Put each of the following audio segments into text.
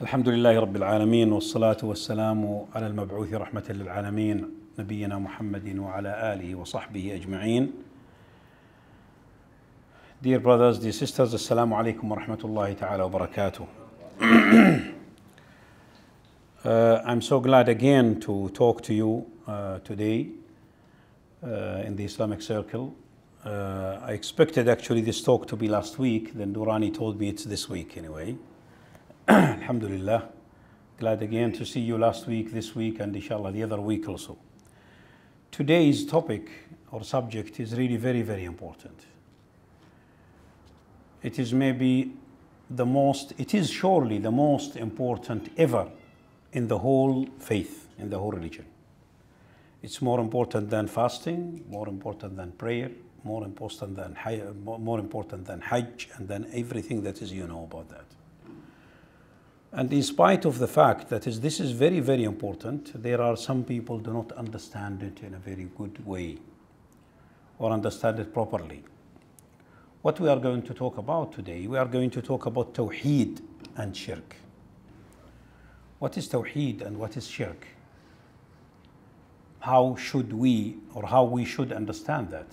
الحمد لله رب العالمين والصلاة والسلام على المبعوث رحمة للعالمين نبينا محمد وعلى آله وصحبه أجمعين. Dear brothers, dear sisters, Assalamu alaikum wa rahmatullahi ta'ala wa barakatuh. I'm so glad again to talk to you today in the Islamic Circle. I expected actually this talk to be last week, then Durrani told me it's this week anyway. Alhamdulillah. Glad again to see you last week, this week, and inshallah the other week also. Today's topic or subject is really very, very important. It is surely the most important ever in the whole faith, in the whole religion. It's more important than fasting, more important than prayer, more important than Hajj, and then everything that is you know about that. And in spite of the fact that this is very, very important, there are some people do not understand it in a very good way or understand it properly. What we are going to talk about today, we are going to talk about Tawheed and Shirk. What is Tawheed and what is Shirk? How should we should understand that?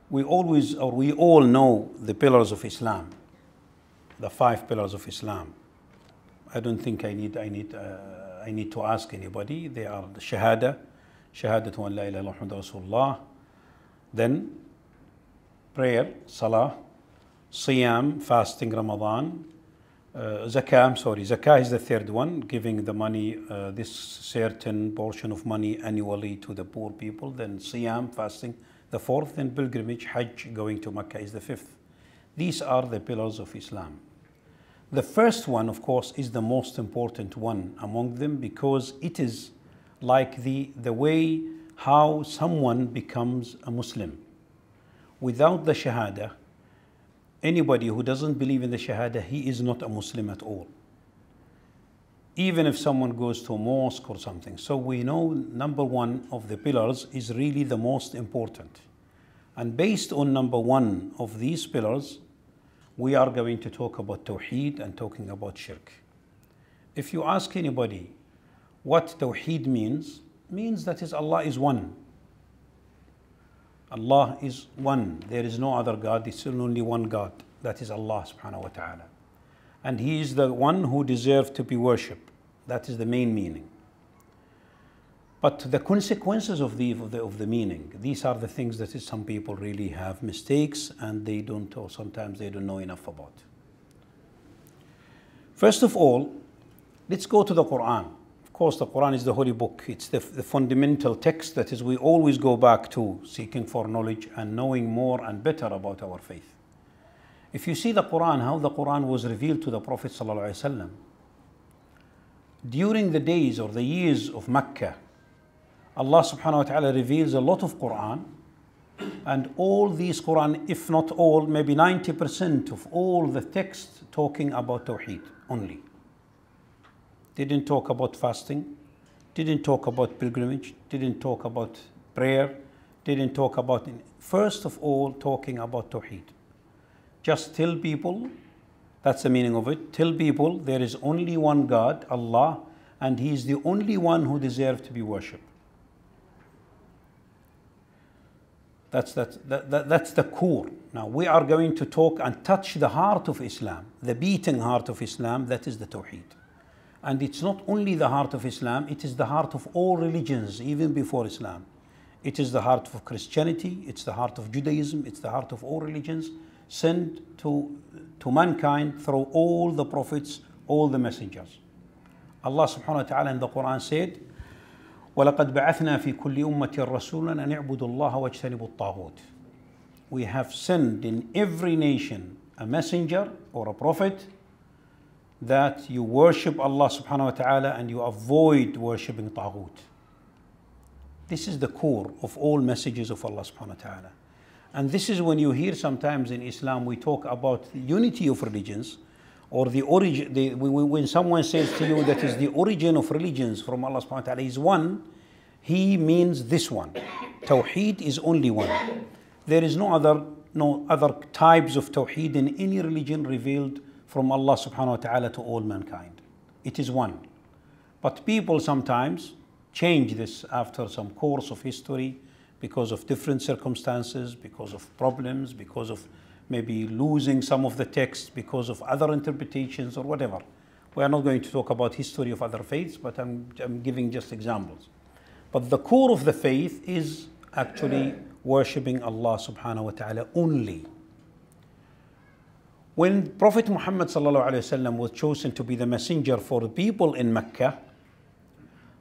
We all know the pillars of Islam. The 5 pillars of Islam. I don't think I need to ask anybody. They are the Shahadatu an la ilaha illallah Rasulullah. Then prayer, Salah, Siyam, fasting, Ramadan, Zakah is the third one, giving the money, this certain portion of money annually to the poor people. Then Siyam, fasting, the fourth. Then pilgrimage, Hajj, going to Mecca is the fifth. These are the pillars of Islam. The first one, of course, is the most important one among them because it is like the way how someone becomes a Muslim. Without the Shahada, anybody who doesn't believe in the Shahada, he is not a Muslim at all. Even if someone goes to a mosque or something. So we know number one of the pillars is really the most important. And based on number one of these pillars, we are going to talk about Tawheed and talking about Shirk. If you ask anybody what Tawheed means that Allah is one. Allah is one. There is no other God. It's only one God. That is Allah subhanahu wa ta'ala. And He is the one who deserves to be worshipped. That is the main meaning. But the consequences of the meaning, these are the things that some people really have mistakes and they don't, or sometimes they don't know enough about. First of all, let's go to the Quran. Of course, the Quran is the holy book. It's the fundamental text that is we always go back to, seeking for knowledge and knowing more and better about our faith. If you see the Quran, how the Quran was revealed to the Prophet ﷺ, during the days or the years of Mecca, Allah subhanahu wa ta'ala reveals a lot of Quran, and all these Quran, if not all, maybe 90% of all the text talking about Tawheed only. Didn't talk about fasting, didn't talk about pilgrimage, didn't talk about prayer, didn't talk about, first of all, talking about Tawheed. Just tell people, that's the meaning of it, tell people there is only one God, Allah, and He is the only one who deserves to be worshipped. That's the core. Now we are going to talk and touch the heart of Islam, the beating heart of Islam, that is the Tawheed. And it's not only the heart of Islam, it is the heart of all religions, even before Islam. It is the heart of Christianity, it's the heart of Judaism, it's the heart of all religions sent to mankind through all the prophets, all the messengers. Allah subhanahu wa ta'ala in the Quran said, وَلَقَدْ بَعَثْنَا فِي كُلِّ أُمَّةٍ رَسُولًا أَنِ اعْبُدُوا اللَّهَ وَاجْتَنِبُوا الطَّاغُوتِ. We have sent in every nation a messenger or a prophet that you worship Allah subhanahu wa ta'ala and you avoid worshipping Taghut. This is the core of all messages of Allah subhanahu wa ta'ala. And this is when you hear sometimes in Islam we talk about the unity of religions, or the origin, when someone says to you that is the origin of religions from Allah subhanahu wa ta'ala is one, he means this one. Tawheed is only one. There is no other types of Tawheed in any religion revealed from Allah subhanahu wa ta'ala to all mankind. It is one. But people sometimes change this after some course of history because of different circumstances, because of problems, because of maybe losing some of the text, because of other interpretations or whatever. We are not going to talk about history of other faiths, but I'm giving just examples. But the core of the faith is actually worshipping Allah subhanahu wa ta'ala only. When Prophet Muhammad sallallahu alaihi wasallam was chosen to be the messenger for the people in Mecca,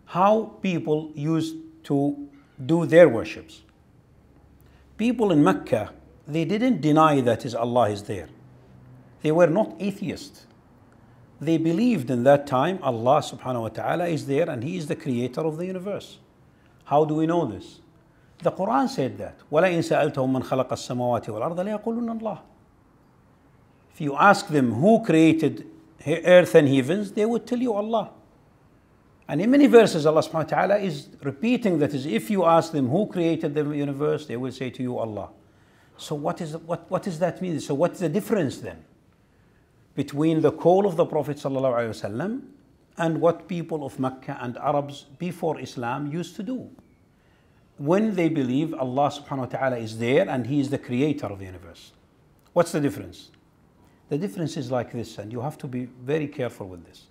how people used to do their worships. People in Mecca, they didn't deny that Allah is there. They were not atheists. They believed in that time Allah subhanahu wa ta'ala is there and He is the creator of the universe. How do we know this? The Quran said that. وَلَئِن سَأَلْتَهُم مَّنْ خَلَقَ السَّمَاوَاتِ وَالْأَرْضَ لَيَقُولُنَّ اللَّهُ. If you ask them who created earth and heavens, they would tell you Allah. And in many verses Allah subhanahu wa ta'ala is repeating that is, if you ask them who created the universe, they will say to you Allah. So what does that mean? So what's the difference then between the call of the Prophet sallallahu alaihi wasallam and what people of Mecca and Arabs before Islam used to do? When they believe Allah subhanahu wa ta'ala is there and He is the creator of the universe. What's the difference? The difference is like this, and you have to be very careful with this.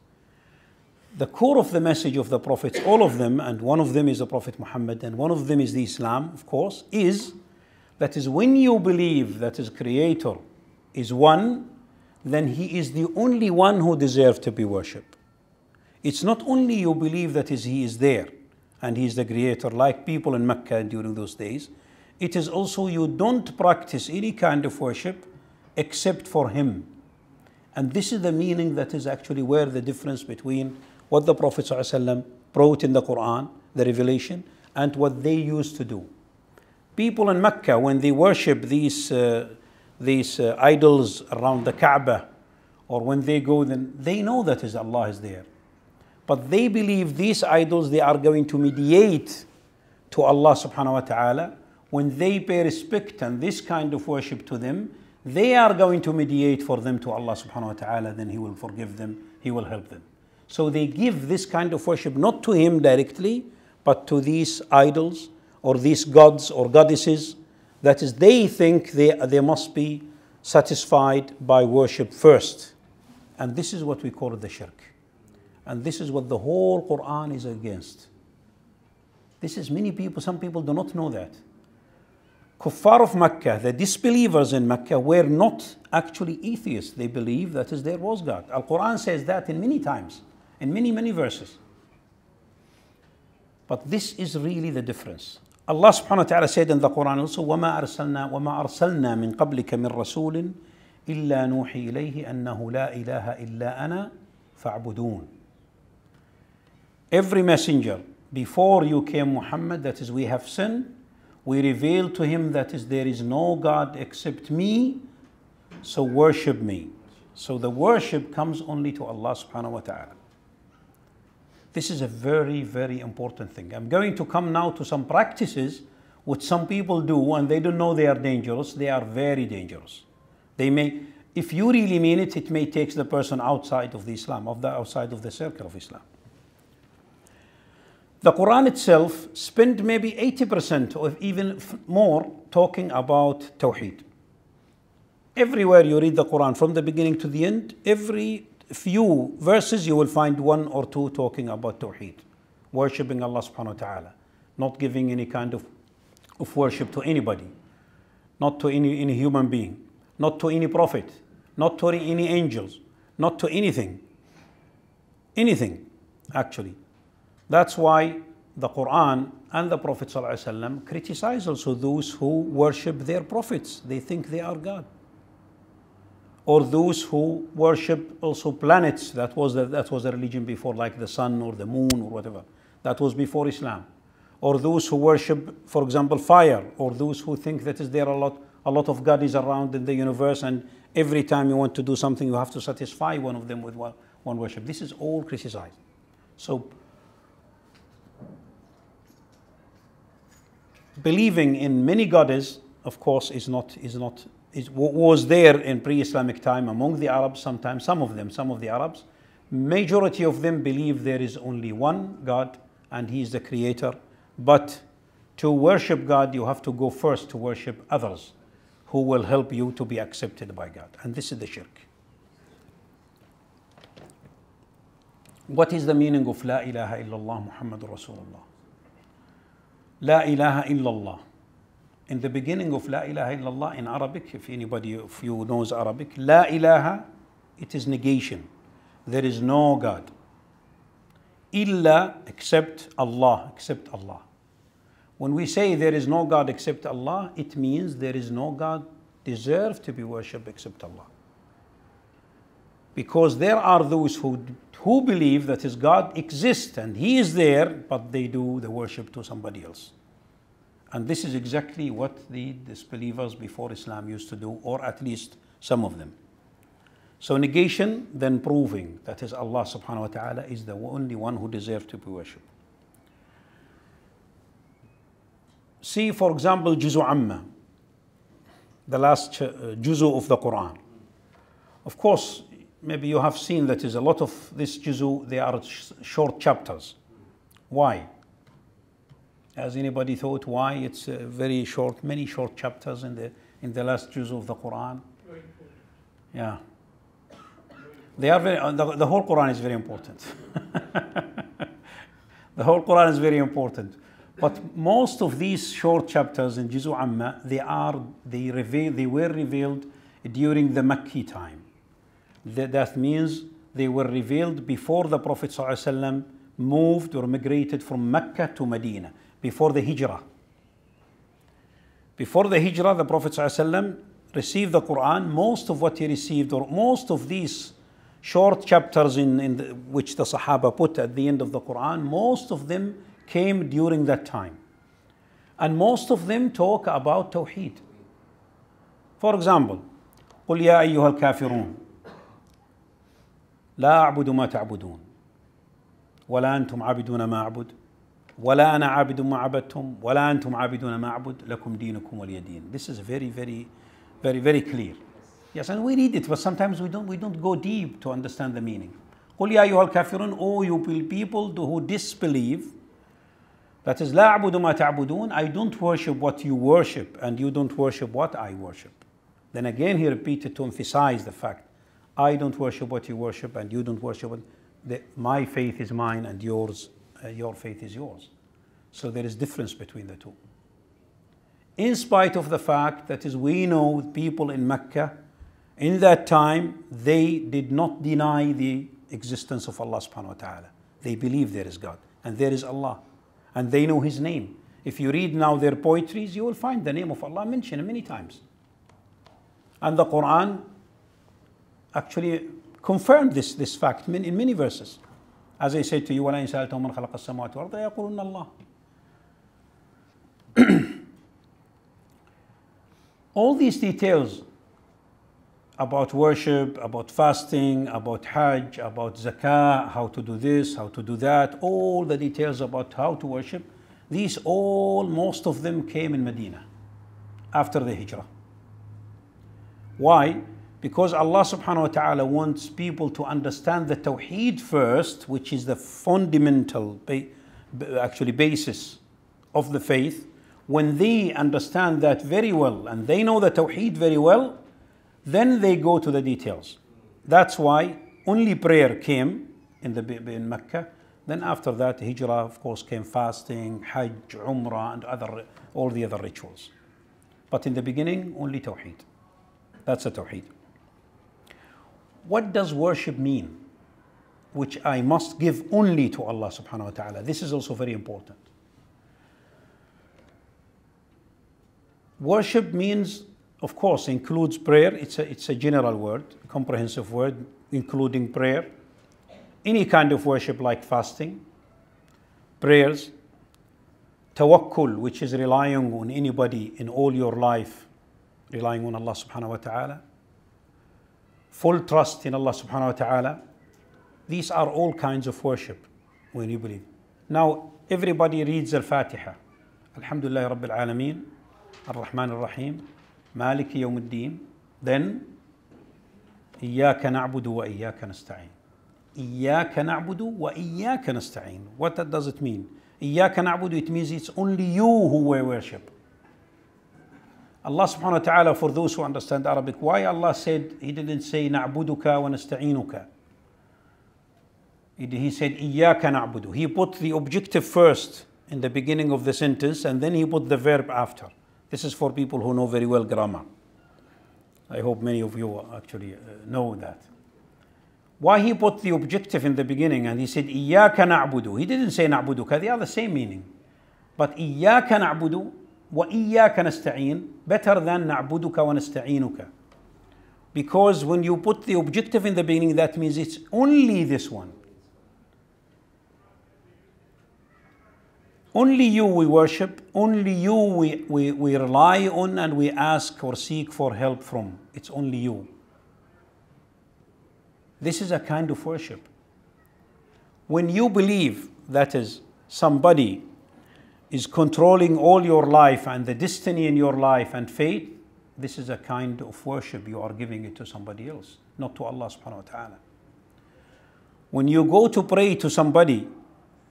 The core of the message of the prophets, all of them, and one of them is the Prophet Muhammad, and one of them is the Islam, of course, is that is when you believe that His creator is one, then He is the only one who deserves to be worshipped. It's not only you believe that He is there and He is the creator, like people in Mecca during those days. It is also you don't practice any kind of worship except for Him. And this is the meaning that is actually where the difference between what the Prophet ﷺ brought in the Quran, the revelation, and what they used to do. People in Mecca, when they worship these idols around the Kaaba, or when they go, then they know that Allah is there. But they believe these idols, they are going to mediate to Allah subhanahu wa ta'ala. When they pay respect and this kind of worship to them, they are going to mediate for them to Allah subhanahu wa ta'ala, then He will forgive them, He will help them. So they give this kind of worship not to Him directly, but to these idols or these gods or goddesses. That is, they think they must be satisfied by worship first. And this is what we call the shirk. And this is what the whole Quran is against. This is many people, some people do not know that. Kuffar of Mecca, the disbelievers in Mecca, were not actually atheists. They believed that there was God. Al-Quran says that in many times, in many verses. But this is really the difference. Allah subhanahu wa ta'ala said in the Quran also, وَمَا أَرْسَلْنَا مِن قَبْلِكَ مِن رَسُولٍ إِلَّا نُوحِي إِلَيْهِ أَنَّهُ لَا إِلَهَ إِلَّا أَنَا فَاعْبُدُونَ. Every messenger before you came, Muhammad, that is, we have sent, we revealed to him that is, there is no God except me, so worship me. So the worship comes only to Allah subhanahu wa ta'ala. This is a very important thing. I'm going to come now to some practices which some people do and they don't know they are dangerous. They are very dangerous. They may, if you really mean it, it may take the person outside of the Islam, outside of the circle of Islam. The Quran itself spent maybe 80% or even more talking about Tawheed. Everywhere you read the Quran from the beginning to the end, every few verses you will find one or two talking about Tawheed, worshipping Allah subhanahu wa ta'ala, not giving any kind of worship to anybody, not to any human being, not to any prophet, not to any angels, not to anything actually. That's why the Quran and the Prophet ﷺ criticize also those who worship their prophets. They think they are God. Or those who worship also planets. That was a religion before, like the sun or the moon or whatever. That was before Islam. Or those who worship, for example, fire. Or those who think that there are a lot of God is around in the universe, and every time you want to do something, you have to satisfy one of them with one worship. This is all criticized. So believing in many gods, of course, is not was there in pre-Islamic time among the Arabs sometimes, some of the Arabs. Majority of them believe there is only one God and He is the creator. But to worship God, you have to go first to worship others who will help you to be accepted by God. And this is the shirk. What is the meaning of La ilaha illallah Muhammadur Rasulullah? La ilaha illallah. In the beginning of La ilaha illallah in Arabic, if anybody of you knows Arabic, La ilaha, it is negation. There is no God. Illa, except Allah, except Allah. When we say there is no God except Allah, it means there is no God deserved to be worshipped except Allah. Because there are those who believe that His God exists and He is there, but they do the worship to somebody else. And this is exactly what the disbelievers before Islam used to do, or at least some of them. So negation, then proving that is Allah subhanahu wa ta'ala is the only one who deserves to be worshipped. See, for example, Juzu Amma, the last Juzu of the Quran. Of course, maybe you have seen that is a lot of this Juzu, they are short chapters. Why? Has anybody thought why it's very short, many short chapters in the last Juzu of the Quran? Yeah. They are the whole Quran is very important. The whole Quran is very important. But most of these short chapters in Juzu Amma, they were revealed during the Makki time. That means they were revealed before the Prophet ﷺ moved or migrated from Mecca to Medina, before the Hijrah. Before the Hijrah, the Prophet ﷺ received the Quran. Most of what he received, or most of these short chapters which the Sahaba put at the end of the Quran, most of them came during that time. And most of them talk about Tawheed. For example, قُلْ يَا أَيُّهَا الْكَافِرُونَ لَا أَعْبُدُ مَا تَعْبُدُونَ وَلَا أَنْتُمْ عَابِدُونَ مَا أَعْبُدُ وَلَا أَنَا عَابِدٌ مَا عَبَدتُّمْ وَلَا أَنْتُمْ عَابِدُونَ مَا أَعْبُدُ لَكُمْ دِينُكُمْ وَلِيَ دِينِ. This is very, very, very, very clear. Yes, and we read it, but sometimes we don't go deep to understand the meaning. قُلْ يَا أَيُّهَا الْكَافِرُونَ, O you people who disbelieve, that is, لَا أَعْبُدُ مَا تَعْبُدُونَ, I don't worship what you worship, and you don't worship what I worship. Then again he repeated to emphasize the fact, I don't worship what you worship, and you don't worship what, my faith is mine, and your faith is yours. So there is difference between the two. In spite of the fact that is, we know people in Mecca, in that time, they did not deny the existence of Allah subhanahu wa ta'ala. They believe there is God, and there is Allah. And they know His name. If you read now their poetries, you will find the name of Allah mentioned many times. And the Quran actually confirmed this fact in many verses. As I said to you, وَلَئِنْ سَأَلْتَهُمْ مَنْ خَلَقَ السَّمَاوَاتِ وَالْأَرْضَ يَقُولُنَّ اللَّهُ. All these details about worship, about fasting, about Hajj, about Zakah, how to do this, how to do that, all the details about how to worship, most of them came in Medina after the Hijrah. Why? Because Allah subhanahu wa ta'ala wants people to understand the Tawheed first, which is the fundamental basis of the faith. When they understand that very well and they know the Tawheed very well, then they go to the details. That's why only prayer came in Mecca. Then after that, Hijrah, of course, came fasting, Hajj, Umrah, and all the other rituals. But in the beginning, only Tawheed. That's a Tawheed. What does worship mean? Which I must give only to Allah subhanahu wa ta'ala. This is also very important. Worship means, of course, includes prayer. It's a general word, a comprehensive word, including prayer. Any kind of worship like fasting, prayers, tawakkul, which is relying on anybody in all your life, relying on Allah subhanahu wa ta'ala, full trust in Allah subhanahu wa ta'ala. These are all kinds of worship when you believe. Now, everybody reads Al-Fatiha. Alhamdulillah Rabbil Alameen, Ar-Rahman Ar-Rahim, Maliki Yawmuddin, then إياك نعبد وإياك نستعين. إياك نعبد وإياك نستعين. What does it mean? إياك نعبد, it means it's only you who we worship. Allah subhanahu wa ta'ala, for those who understand Arabic, why Allah said, He didn't say نعبدك ونستعينك. He said إياك نعبد. He put the objective first in the beginning of the sentence and then He put the verb after. This is for people who know very well grammar. I hope many of you actually know that. Why He put the objective in the beginning and He said إياك نعبد. He didn't say نعبدك, they are the same meaning. But إياك نعبد وإياك نستعين better than نعبدك ونستعينك. Because when you put the objective in the beginning, that means it's only this one. Only you we worship, only you we rely on and we ask or seek for help from. It's only you. This is a kind of worship. When you believe that is somebody is controlling all your life and the destiny in your life and fate, this is a kind of worship. You are giving it to somebody else, not to Allah subhanahu wa ta'ala. When you go to pray to somebody,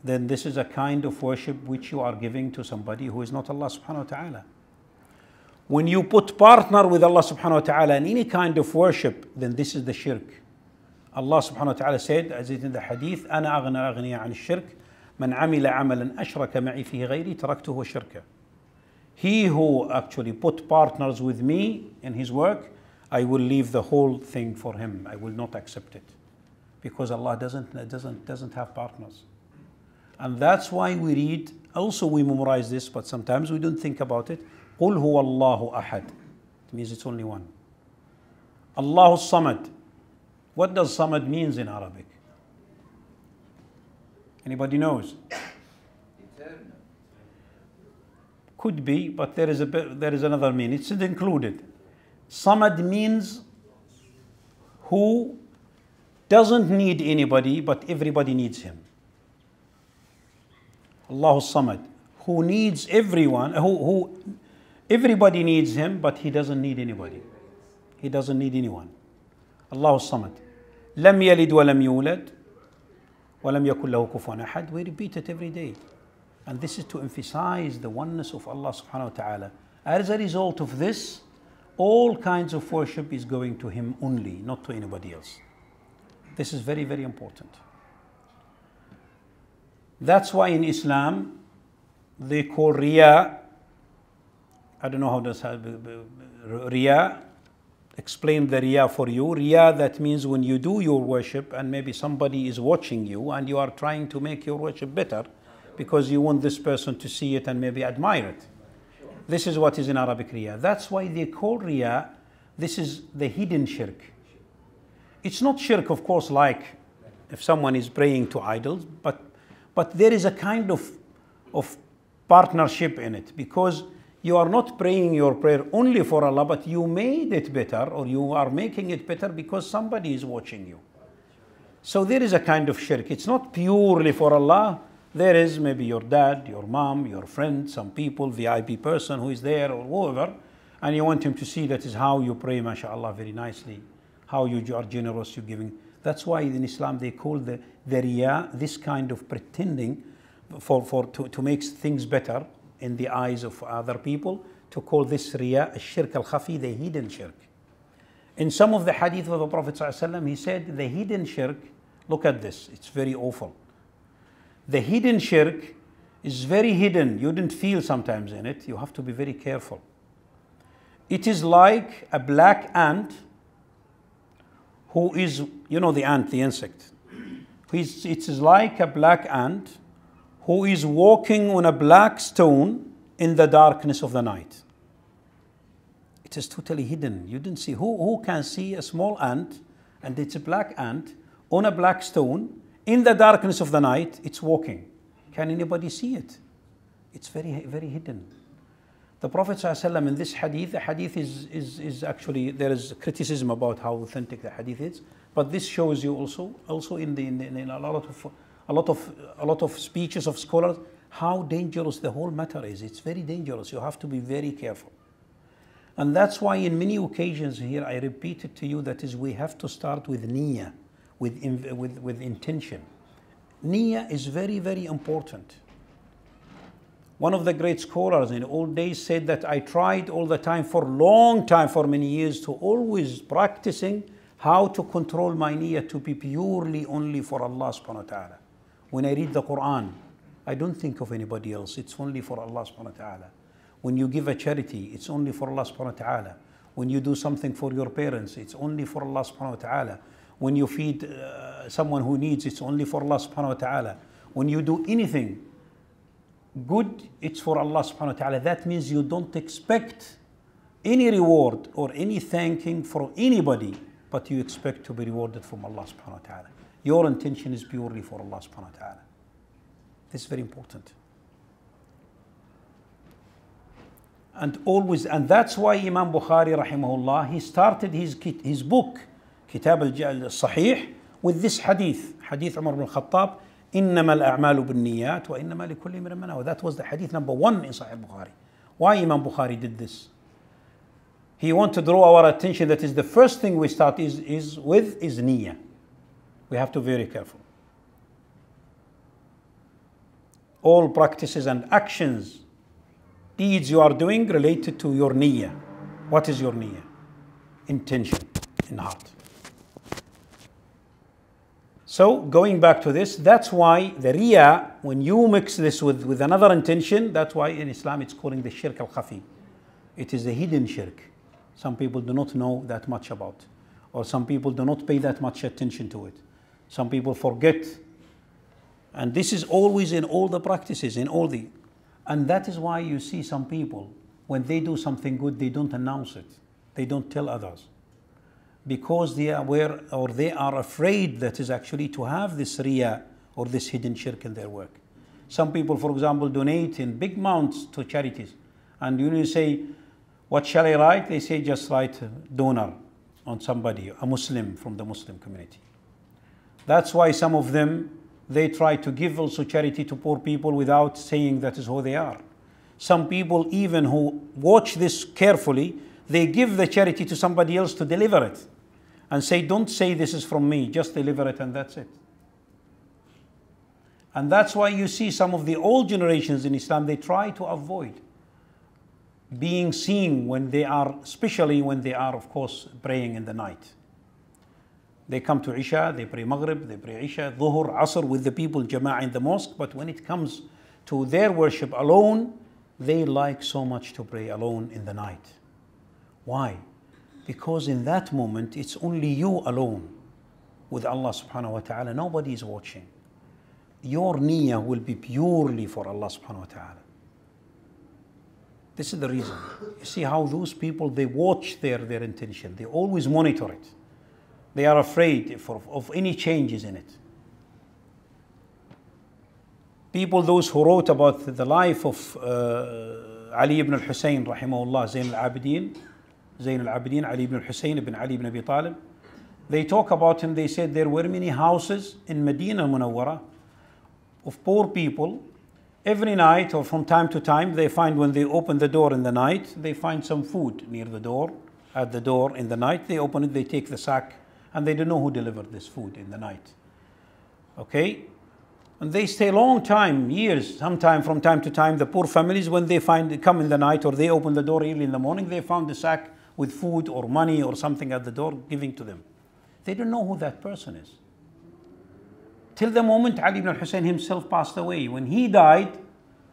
then this is a kind of worship which you are giving to somebody who is not Allah subhanahu wa ta'ala. When you put partner with Allah subhanahu wa ta'ala in any kind of worship, then this is the shirk. Allah subhanahu wa ta'ala said, as it in the hadith, أنا أغنى أغنياء عن الشرك من عمل عملا أشرك معي فيه غيري تركته شركا. He who actually put partners with me in his work, I will leave the whole thing for him. I will not accept it. Because Allah doesn't have partners. And that's why we read, also we memorize this, but sometimes we don't think about it. قُلْ هُوَ اللَّهُ أَحَدٌ. It means it's only one. Allahu Samad. What does Samad means in Arabic? Anybody knows? Eternal. Could be, but there is another meaning. It's included. Samad means who doesn't need anybody, but everybody needs him. Allahu Samad, who needs everyone, who everybody needs him, but he doesn't need anybody. He doesn't need anyone. Allahu Samad. لم يلد ولم يولد ولم يكن له كفوا أحد. We repeat it every day. And this is to emphasize the oneness of Allah subhanahu wa ta'ala. As a result of this, all kinds of worship is going to Him only, not to anybody else. This is very, very important. That's why in Islam they call Riya. I don't know how does Riya. Explain the Riya for you. Riya, that means when you do your worship and maybe somebody is watching you and you are trying to make your worship better because you want this person to see it and maybe admire it. This is what is in Arabic Riya. That's why they call Riya, this is the hidden shirk. It's not shirk, of course, like if someone is praying to idols, but there is a kind of partnership in it, because you are not praying your prayer only for Allah, but you made it better, or you are making it better because somebody is watching you. So there is a kind of shirk. It's not purely for Allah. There is maybe your dad, your mom, your friend, some people, VIP person who is there or whoever, and you want him to see that is how you pray, mashallah, very nicely, how you are generous, you're giving. That's why in Islam they call the riya, this kind of pretending to make things better in the eyes of other people, to call this riya shirk al-khafi, the hidden shirk. In some of the hadith of the Prophet ﷺ, he said the hidden shirk, look at this, it's very awful. The hidden shirk is very hidden. You didn't feel sometimes in it. You have to be very careful. It is like a black ant who is, you know the ant, the insect. It is like a black ant who is walking on a black stone in the darkness of the night. It is totally hidden. You didn't see. Who can see a small ant, and it's a black ant on a black stone in the darkness of the night? It's walking. Can anybody see it? It's very, very hidden. The Prophet ﷺ in this hadith, the hadith is actually, there is criticism about how authentic the hadith is, but this shows you also in a lot of speeches of scholars how dangerous the whole matter is. It's very dangerous. You have to be very careful. And that's why in many occasions here I repeat it to you, that is, we have to start with niyyah, with intention. Niyyah is very, very important. One of the great scholars in old days said that I tried all the time for a long time, for many years, to always practicing how to control my niyyah to be purely only for Allah subhanahu wa ta'ala. When I read the Quran, I don't think of anybody else. It's only for Allah subhanahu wa ta'ala. When you give a charity, it's only for Allah subhanahu wa ta'ala. When you do something for your parents, it's only for Allah subhanahu wa ta'ala. When you feed someone who needs, it's only for Allah subhanahu wa ta'ala. When you do anything good, it's for Allah subhanahu wa ta'ala. That means you don't expect any reward or any thanking from anybody, but you expect to be rewarded from Allah subhanahu wa ta'ala. Your intention is purely for Allah subhanahu wa ta'ala. This is very important. And always, and that's why Imam Bukhari rahimahullah, he started his book, Kitab al-Sahih, with this hadith, Hadith Umar ibn al-Khattab, إنما الأعمال بالنيات وإنما لكل امرئ ما نوى. That was the hadith number 1 in Sahih Bukhari. Why Imam Bukhari did this? He wants to draw our attention that is the first thing we start is niyyah. We have to be very careful. All practices and actions, deeds you are doing related to your niyyah. What is your niyyah? Intention in heart. So going back to this, that's why the riya, when you mix this with another intention, that's why in Islam it's calling the shirk al-khafi. It is a hidden shirk. Some people do not know that much about, or some people do not pay that much attention to it. Some people forget. And this is always in all the practices, and that is why you see some people, when they do something good, they don't announce it. They don't tell others. Because they are aware, or they are afraid that is actually to have this riya or this hidden shirk in their work. Some people, for example, donate in big amounts to charities. And you say, what shall I write? They say, just write donor on somebody, a Muslim from the Muslim community. That's why some of them, they try to give also charity to poor people without saying that is who they are. Some people, even who watch this carefully, they give the charity to somebody else to deliver it. And say, don't say this is from me, just deliver it and that's it. And that's why you see some of the old generations in Islam, they try to avoid being seen when they are, especially when they are, of course, praying in the night. They come to Isha, they pray Maghrib, they pray Isha, Dhuhr, Asr with the people, Jama'ah in the mosque. But when it comes to their worship alone, they like so much to pray alone in the night. Why? Because in that moment, it's only you alone with Allah subhanahu wa ta'ala. Nobody is watching. Your niyyah will be purely for Allah subhanahu wa ta'ala. This is the reason. You see how those people, they watch their intention. They always monitor it. They are afraid of any changes in it. People, those who wrote about the life of Ali ibn al-Hussein, rahimahullah, Zayn al-Abidin, Ali ibn al-Hussein ibn Ali ibn Abi Talib, they talk about him, they said there were many houses in Medina Munawwara of poor people. Every night or from time to time, they find when they open the door in the night, they find some food near the door, at the door in the night. They open it, they take the sack, and they don't know who delivered this food in the night. Okay? And they stay a long time, years, sometime from time to time. The poor families, when they come in the night or they open the door early in the morning, they found the sack with food or money or something at the door giving to them. They don't know who that person is. Till the moment Ali ibn al-Hussein himself passed away. When he died,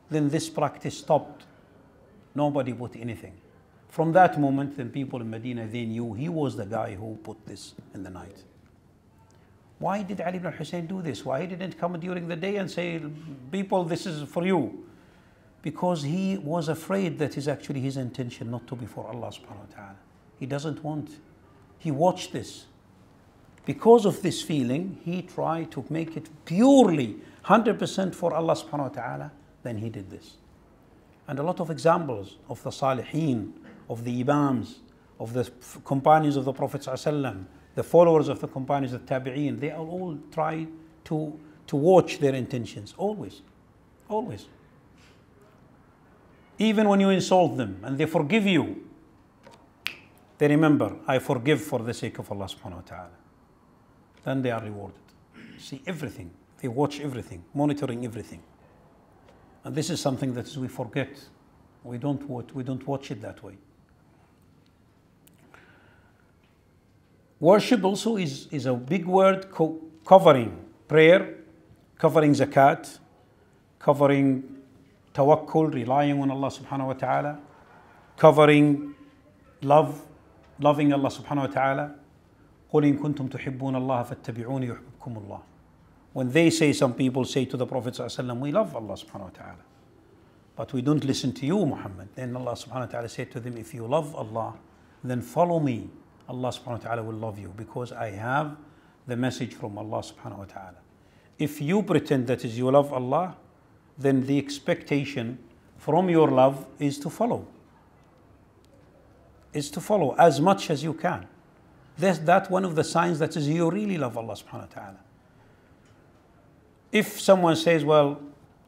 then this practice stopped. Nobody put anything. From that moment, then people in Medina, they knew he was the guy who put this in the night. Why did Ali ibn al-Hussein do this? Why he didn't come during the day and say, people, this is for you? Because he was afraid that is actually his intention not to be for Allah subhanahu wa ta'ala. He doesn't want. He watched this. Because of this feeling, he tried to make it purely 100% for Allah subhanahu wa ta'ala. Then he did this. And a lot of examples of the Salihin, of the Imams, of the companions of the Prophet ﷺ, the followers of the companions of Tabi'een, they all try to watch their intentions, always, always. Even when you insult them and they forgive you, they remember, I forgive for the sake of Allah subhanahu wa ta'ala, then they are rewarded. See everything, they watch everything, monitoring everything. And this is something that we forget. We don't watch it that way. Worship also is a big word covering prayer, covering zakat, covering tawakkul, relying on Allah subhanahu wa ta'ala, covering loving Allah subhanahu wa ta'ala. قُلْ إِن كُنْتُمْ تُحِبُّونَ اللَّهَ فَاتَّبِعُونِ يُحْبِبْكُمُ اللَّهُ. When they say, some people say to the Prophet sallallahu alaihi wasallam, we love Allah subhanahu wa ta'ala, but we don't listen to you, Muhammad. Then Allah subhanahu wa ta'ala said to them, if you love Allah, then follow me. Allah subhanahu wa ta'ala will love you because I have the message from Allah subhanahu wa ta'ala. If you pretend that is you love Allah, then the expectation from your love is to follow. Is to follow as much as you can. That's one of the signs that is you really love Allah subhanahu wa ta'ala. If someone says, well,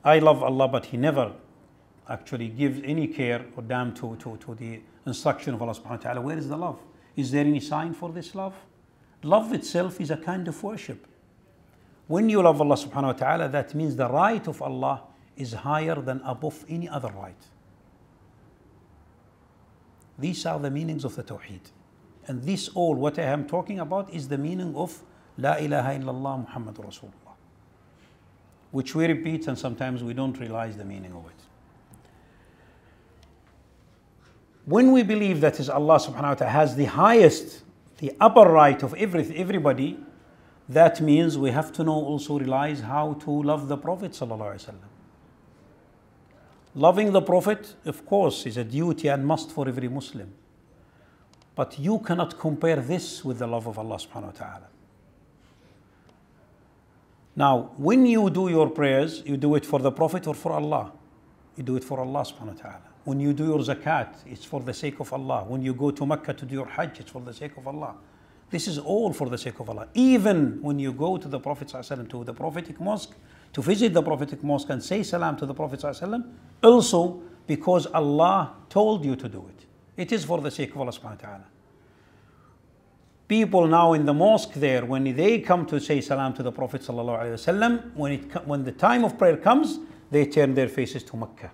I love Allah, but he never actually gives any care or damn to the instruction of Allah subhanahu wa ta'ala, where is the love? Is there any sign for this love? Love itself is a kind of worship. When you love Allah subhanahu wa ta'ala, that means the right of Allah is higher than above any other right. These are the meanings of the Tawheed. And this all, what I am talking about, is the meaning of La ilaha illallah Muhammad Rasulullah, which we repeat and sometimes we don't realize the meaning of it. When we believe that is Allah subhanahu wa ta'ala has the highest, the upper right of everybody, that means we have to know, also realize how to love the Prophet sallallahu alaihi wasallam. Loving the Prophet, of course, is a duty and must for every Muslim. But you cannot compare this with the love of Allah subhanahu wa ta'ala. Now, when you do your prayers, you do it for the Prophet or for Allah? You do it for Allah subhanahu wa ta'ala. When you do your zakat, it's for the sake of Allah. When you go to Mecca to do your hajj, it's for the sake of Allah. This is all for the sake of Allah. Even when you go to the Prophet ﷺ, to the prophetic mosque, to visit the prophetic mosque and say salam to the Prophet ﷺ, also because Allah told you to do it. It is for the sake of Allah subhanahu wa ta'ala. People now in the mosque there, when they come to say salam to the Prophet sallallahu alaihi wasallam, when the time of prayer comes, they turn their faces to Mecca,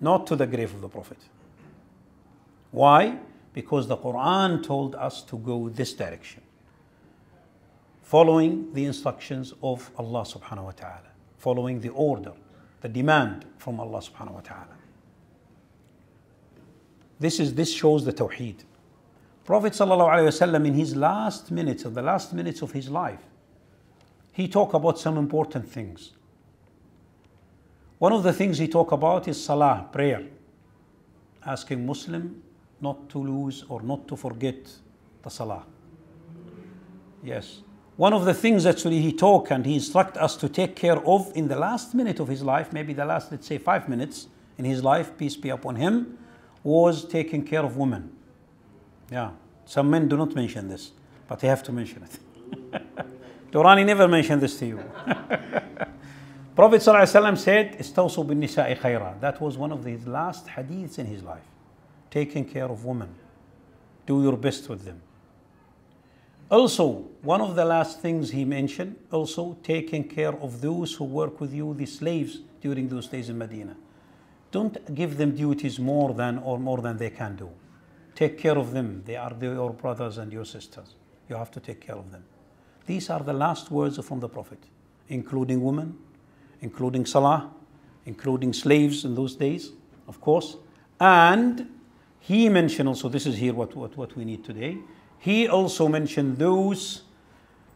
not to the grave of the Prophet. Why? Because the Quran told us to go this direction, following the instructions of Allah subhanahu wa ta'ala, following the order, the demand from Allah subhanahu wa ta'ala. This shows the Tawheed. Prophet sallallahu alaihi wasallam, in his last minutes, of the last minutes of his life, he talked about some important things. One of the things he talked about is salah, prayer, asking Muslim not to lose or not to forget the salah. Yes. One of the things actually he talked and he instructed us to take care of in the last minute of his life, maybe the last, let's say 5 minutes in his life, peace be upon him, was taking care of women. Yeah, some men do not mention this, but they have to mention it. Durrani never mentioned this to you. Prophet ﷺ said, "Istawsu bin nisa'i khayra." That was one of his last hadiths in his life. Taking care of women. Do your best with them. Also, one of the last things he mentioned, also taking care of those who work with you, the slaves during those days in Medina. Don't give them duties more than they can do. Take care of them. They are your brothers and your sisters. You have to take care of them. These are the last words from the Prophet, including women, including salah, including slaves in those days, of course. And he mentioned also, this is here what we need today. He also mentioned those,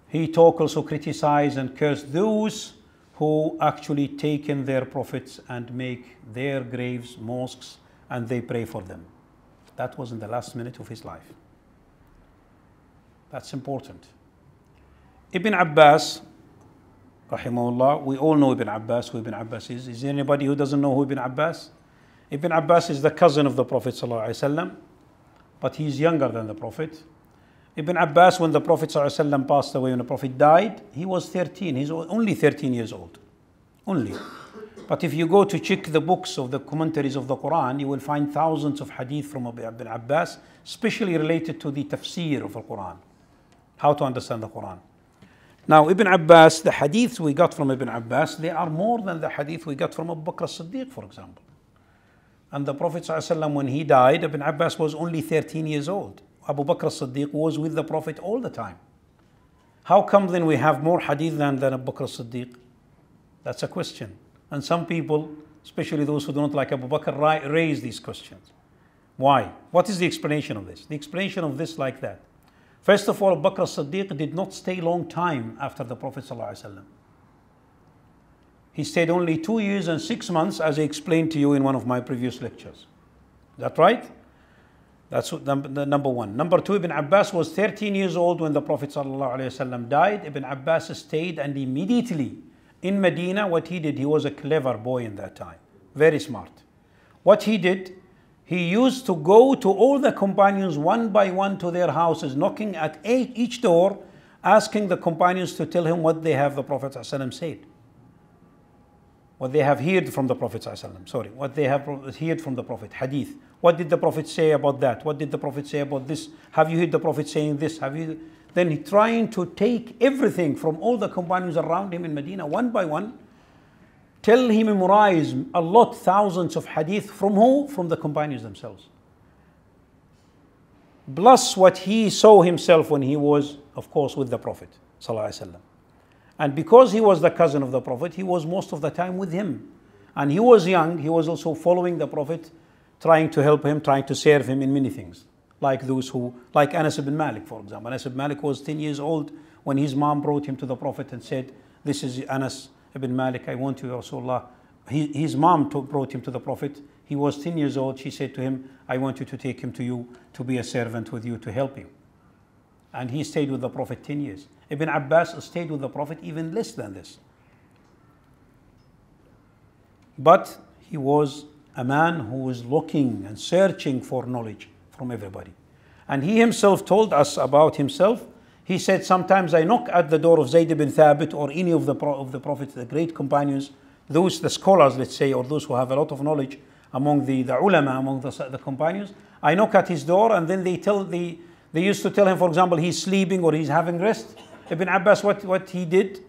he talked also criticize and curse those who actually taken their prophets and make their graves mosques and they pray for them. That was in the last minute of his life. That's important. Ibn Abbas, rahimahullah, we all know Ibn Abbas, who Ibn Abbas is. Is there anybody who doesn't know who Ibn Abbas? Ibn Abbas is the cousin of the Prophet sallallahu alaihi wasallam, but he's younger than the Prophet. Ibn Abbas, when the Prophet sallallahu alaihi wasallam passed away, when the Prophet died, he was 13. He's only 13 years old. Only. But if you go to check the books of the commentaries of the Quran, you will find thousands of hadith from Ibn Abbas, especially related to the tafsir of the Quran, how to understand the Quran. Now, Ibn Abbas, the hadiths we got from Ibn Abbas, they are more than the hadith we got from Abu Bakr as-Siddiq, for example. And the Prophet ﷺ, when he died, Ibn Abbas was only 13 years old. Abu Bakr as-Siddiq was with the Prophet all the time. How come then we have more hadith than Abu Bakr as-Siddiq? That's a question. And some people, especially those who don't like Abu Bakr, raise these questions. Why? What is the explanation of this? The explanation of this like that. First of all, Abu Bakr as-Siddiq did not stay long time after the Prophet ﷺ. He stayed only 2 years and 6 months, as I explained to you in one of my previous lectures. Is that right? That's number one. Number two, Ibn Abbas was 13 years old when the Prophet ﷺ died. Ibn Abbas stayed, and immediately in Medina, what he did, he was a clever boy in that time, very smart. What he did, he used to go to all the companions one by one to their houses, knocking at each door, asking the companions to tell him what they have the Prophet ﷺ said. What they have heard from the Prophet ﷺ, sorry, what they have heard from the Prophet, hadith. What did the Prophet say about that? What did the Prophet say about this? Have you heard the Prophet saying this? Have you? Then he trying to take everything from all the companions around him in Medina, one by one, till he memorized a lot, thousands of hadith. From who? From the companions themselves. Plus what he saw himself when he was, of course, with the Prophet ﷺ. And because he was the cousin of the Prophet, he was most of the time with him. And he was young, he was also following the Prophet, trying to help him, trying to serve him in many things. Like those who, like Anas ibn Malik, for example. Anas ibn Malik was 10 years old when his mom brought him to the Prophet and said, "This is Anas ibn Malik, I want you, Rasulullah." His mom brought him to the Prophet. He was 10 years old. She said to him, "I want you to take him to you, to be a servant with you, to help you." And he stayed with the Prophet 10 years. Ibn Abbas stayed with the Prophet even less than this. But he was a man who was looking and searching for knowledge from everybody. And he himself told us about himself. He said, "Sometimes I knock at the door of Zayd ibn Thabit or any of the Prophet, the great companions, those, the scholars, let's say, or those who have a lot of knowledge among the ulama, among the companions. I knock at his door, and then they used to tell him, for example, he's sleeping or he's having rest. Ibn Abbas, what he did,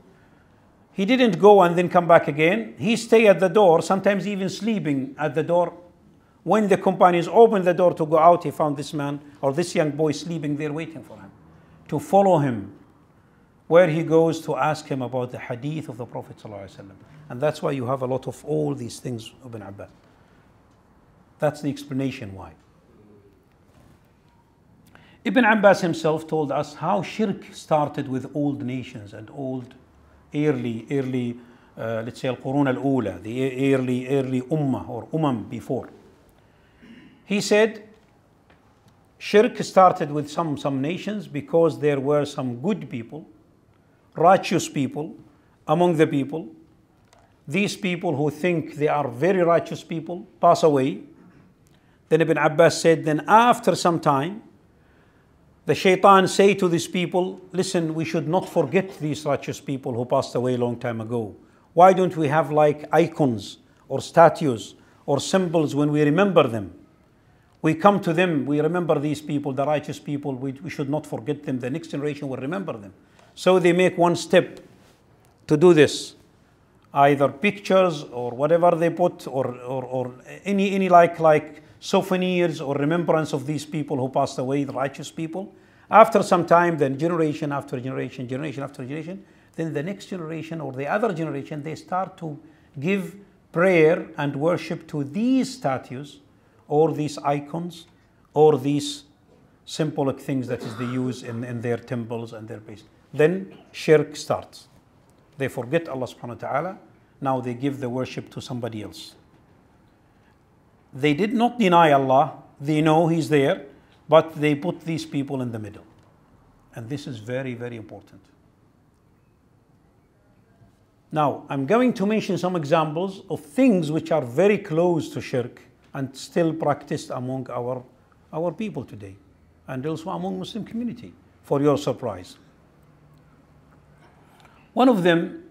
he didn't go and then come back again. He stayed at the door, sometimes even sleeping at the door. When the companions opened the door to go out, he found this man or this young boy sleeping there waiting for him, to follow him where he goes to ask him about the hadith of the Prophet ﷺ. And that's why you have a lot of all these things, Ibn Abbas. That's the explanation why. Ibn Abbas himself told us how shirk started with old nations and old early, let's say al-Qurun al-Ula, the early ummah or before. He said shirk started with some nations because there were some good people, righteous people among the people. These people who think they are very righteous people pass away. Then Ibn Abbas said, then after some time, the shaitan say to these people, listen, we should not forget these righteous people who passed away a long time ago. Why don't we have like icons or statues or symbols when we remember them? We come to them, we remember these people, the righteous people, we should not forget them. The next generation will remember them. So they make one step to do this. Either pictures or whatever they put or any like souvenirs or remembrance of these people who passed away, the righteous people. After some time, then generation after generation, generation after generation, then the next generation or the other generation, they start to give prayer and worship to these statues or these icons or these symbolic things that is they use in their temples and their base. Then shirk starts. They forget Allah subhanahu wa ta'ala. Now they give the worship to somebody else. They did not deny Allah. They know He's there, but they put these people in the middle. And this is very, very important. Now, I'm going to mention some examples of things which are very close to shirk and still practiced among our people today, and also among Muslim community, for your surprise. One of them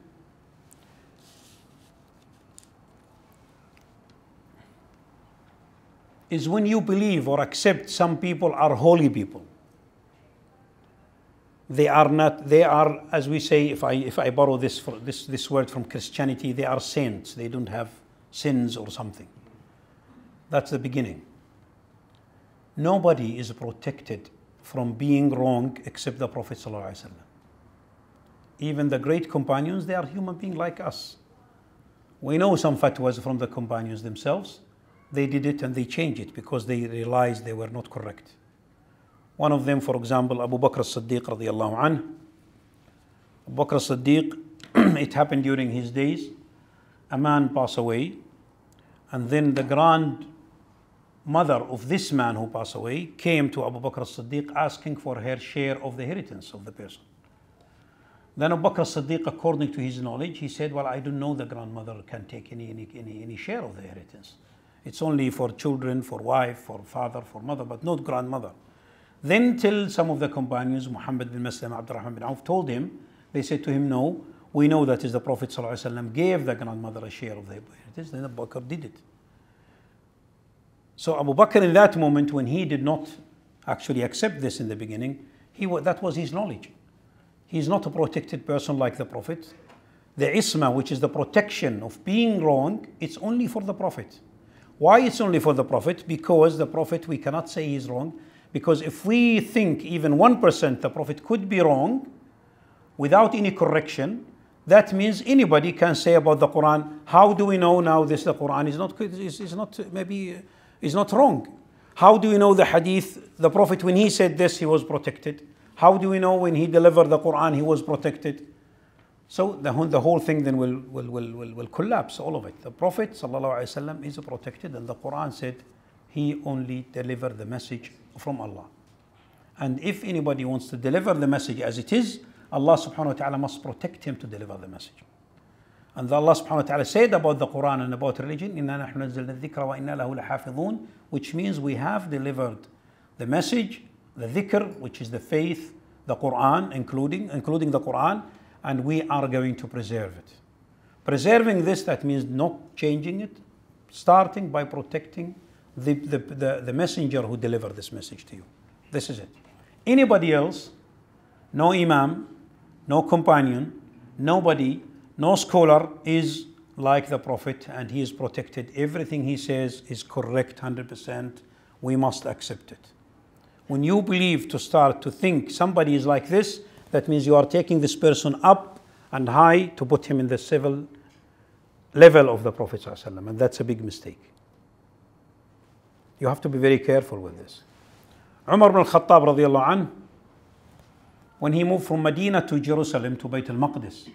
is when you believe or accept some people are holy people. They are not, they are, as we say, if I borrow this word from Christianity, they are saints. They don't have sins or something. That's the beginning. Nobody is protected from being wrong except the Prophet ﷺ. Even the great companions, they are human beings like us. We know some fatwas from the companions themselves. They did it and they changed it because they realized they were not correct. One of them, for example, Abu Bakr as-Siddiq radiyallahu anhu. Abu Bakr as-Siddiq, it happened during his days. A man passed away, and then the grandmother of this man who passed away came to Abu Bakr as-Siddiq asking for her share of the inheritance of the person. Then Abu Bakr as-Siddiq, according to his knowledge, he said, well, I don't know the grandmother can take any share of the inheritance. It's only for children, for wife, for father, for mother, but not grandmother. Then till some of the companions, Muhammad bin Maslam, Abdurrahman bin Auf, told him, they said to him, no, we know that is the Prophet ﷺ gave the grandmother a share of the inheritance. Then Abu Bakr did it. So Abu Bakr in that moment, when he did not actually accept this in the beginning, that was his knowledge. He is not a protected person like the Prophet. The isma, which is the protection of being wrong, it's only for the Prophet. Why it's only for the Prophet? Because the Prophet, we cannot say he's wrong. Because if we think even 1% the Prophet could be wrong without any correction, that means anybody can say about the Quran, how do we know now the Quran is not wrong? How do we know the hadith, the Prophet when he said this, he was protected? How do we know when he delivered the Quran, he was protected? So the whole thing then will collapse, all of it. The Prophet ﷺ is protected, and the Quran said he only delivered the message from Allah. And if anybody wants to deliver the message as it is, Allah subhanahu wa ta'ala must protect him to deliver the message. And Allah subhanahu wa ta'ala said about the Quran and about religion, إِنَّا نَحْنُ نَزَّلْنَا الذِّكْرَ وَإِنَّا لَهُ لَحَافِظُونَ, which means we have delivered the message, the dhikr, which is the faith, the Quran, including the Quran, and we are going to preserve it. Preserving this, that means not changing it, starting by protecting the messenger who delivered this message to you. This is it. Anybody else, no imam, no companion, nobody, no scholar is like the Prophet, and he is protected. Everything he says is correct 100%. We must accept it. When you believe to start to think somebody is like this, that means you are taking this person up and high to put him in the civil level of the Prophet ﷺ, and that's a big mistake. You have to be very careful with this. Umar ibn al-Khattab radiallahu anhu, when he moved from Medina to Jerusalem, to Bayt al-Maqdis,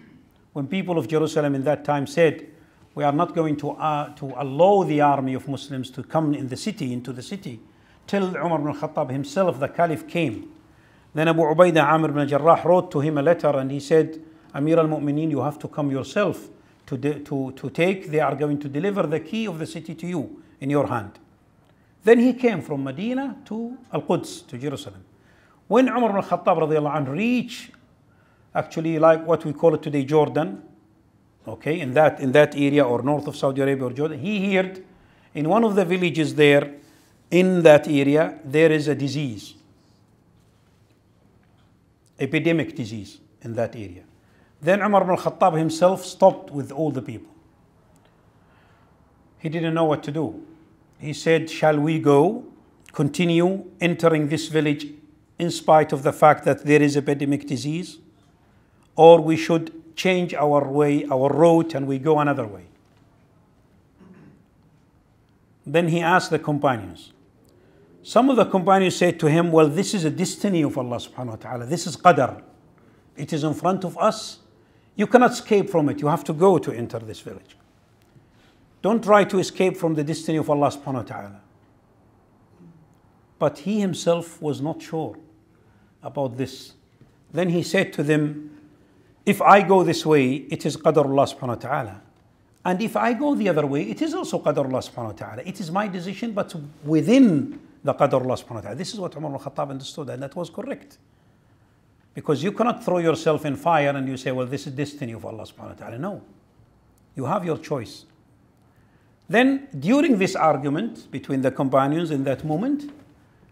when people of Jerusalem in that time said, we are not going to allow the army of Muslims to come into the city, till Umar ibn al-Khattab himself, the Caliph, came. Then Abu Ubaidah Amr ibn Jarrah wrote to him a letter, and he said, Amir al-Mu'mineen, you have to come yourself to take, they are going to deliver the key of the city to you in your hand. Then he came from Medina to Al-Quds, to Jerusalem. When Umar ibn al-Khattab radiallahu anhu reached, actually like what we call it today, Jordan, okay, in that area, or north of Saudi Arabia or Jordan, he heard in one of the villages there, in that area, there is a disease, epidemic disease in that area. Then Umar ibn al-Khattab himself stopped with all the people. He didn't know what to do. He said, shall we go, continue entering this village in spite of the fact that there is epidemic disease, or we should change our way, our route, and we go another way? Then he asked the companions. Some of the companions said to him, well, this is a destiny of Allah subhanahu wa ta'ala. This is qadar. It is in front of us. You cannot escape from it. You have to go to enter this village. Don't try to escape from the destiny of Allah subhanahu wa ta'ala. But he himself was not sure about this. Then he said to them, if I go this way, it is qadar Allah subhanahu wa ta'ala. And if I go the other way, it is also qadar Allah subhanahu wa ta'ala. It is my decision, but within the qadar Allah subhanahu wa ta'ala. This is what Umar al-Khattab understood, and that was correct. Because you cannot throw yourself in fire and you say, well, this is destiny of Allah subhanahu wa ta'ala. No. You have your choice. Then during this argument between the companions in that moment,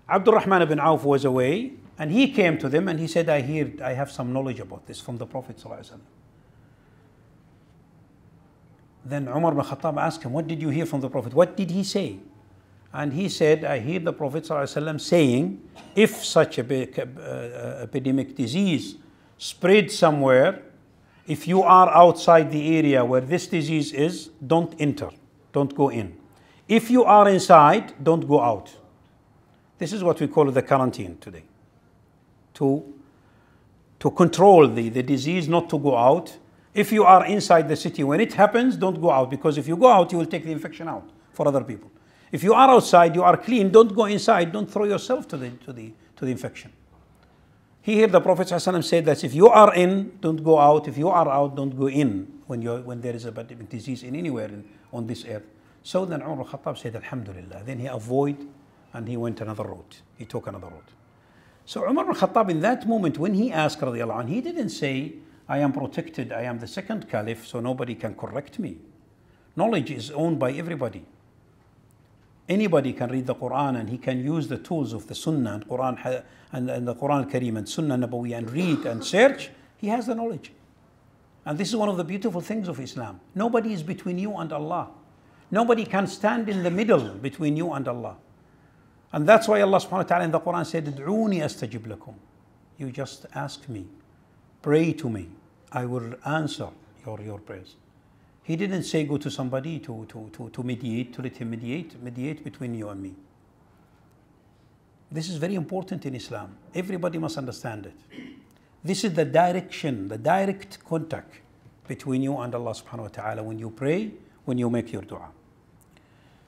Abdurrahman ibn Auf was away and he came to them and he said, I have some knowledge about this from the Prophet ﷺ. Then Umar ibn Khattab asked him, what did you hear from the Prophet? What did he say? And he said, I hear the Prophet ﷺ saying, if such a epidemic disease spreads somewhere, if you are outside the area where this disease is, don't enter, don't go in. If you are inside, don't go out. This is what we call the quarantine today. To control the disease, not to go out. If you are inside the city, when it happens, don't go out, because if you go out, you will take the infection out for other people. If you are outside, you are clean, don't go inside, don't throw yourself to the infection. Here the Prophet ﷺ said that if you are in, don't go out. If you are out, don't go in when there is a disease anywhere on this earth. So then Umar al-Khattab said, Alhamdulillah. Then he avoided and he went another route. He took another route. So Umar al-Khattab in that moment when he asked, radiallahu anh, he didn't say, I am protected, I am the second caliph, so nobody can correct me. Knowledge is owned by everybody. Anybody can read the Quran and he can use the tools of the Sunnah and Quran and the Quran al-Kareem and Sunnah Nabawiyya and read and search. He has the knowledge. And this is one of the beautiful things of Islam. Nobody is between you and Allah. Nobody can stand in the middle between you and Allah. And that's why Allah subhanahu wa ta'ala in the Quran said, Ud'uni astajib lakum. You just ask me, pray to me, I will answer your prayers. He didn't say go to somebody to mediate, to let him mediate between you and me. This is very important in Islam. Everybody must understand it. This is the direction, the direct contact between you and Allah subhanahu wa ta'ala when you pray, when you make your dua.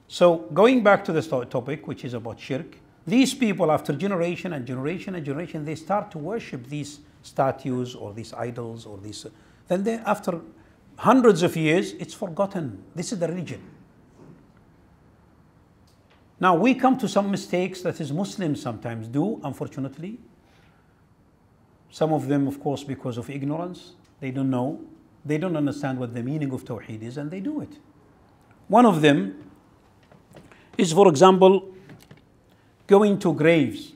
So going back to this topic, which is about shirk, these people after generation and generation and generation, they start to worship these statues or these idols or these. Then they, after hundreds of years, it's forgotten. This is the religion. Now we come to some mistakes that is Muslims sometimes do, unfortunately. Some of them, of course, because of ignorance. They don't know. They don't understand what the meaning of Tawheed is, and they do it. One of them is, for example, going to graves.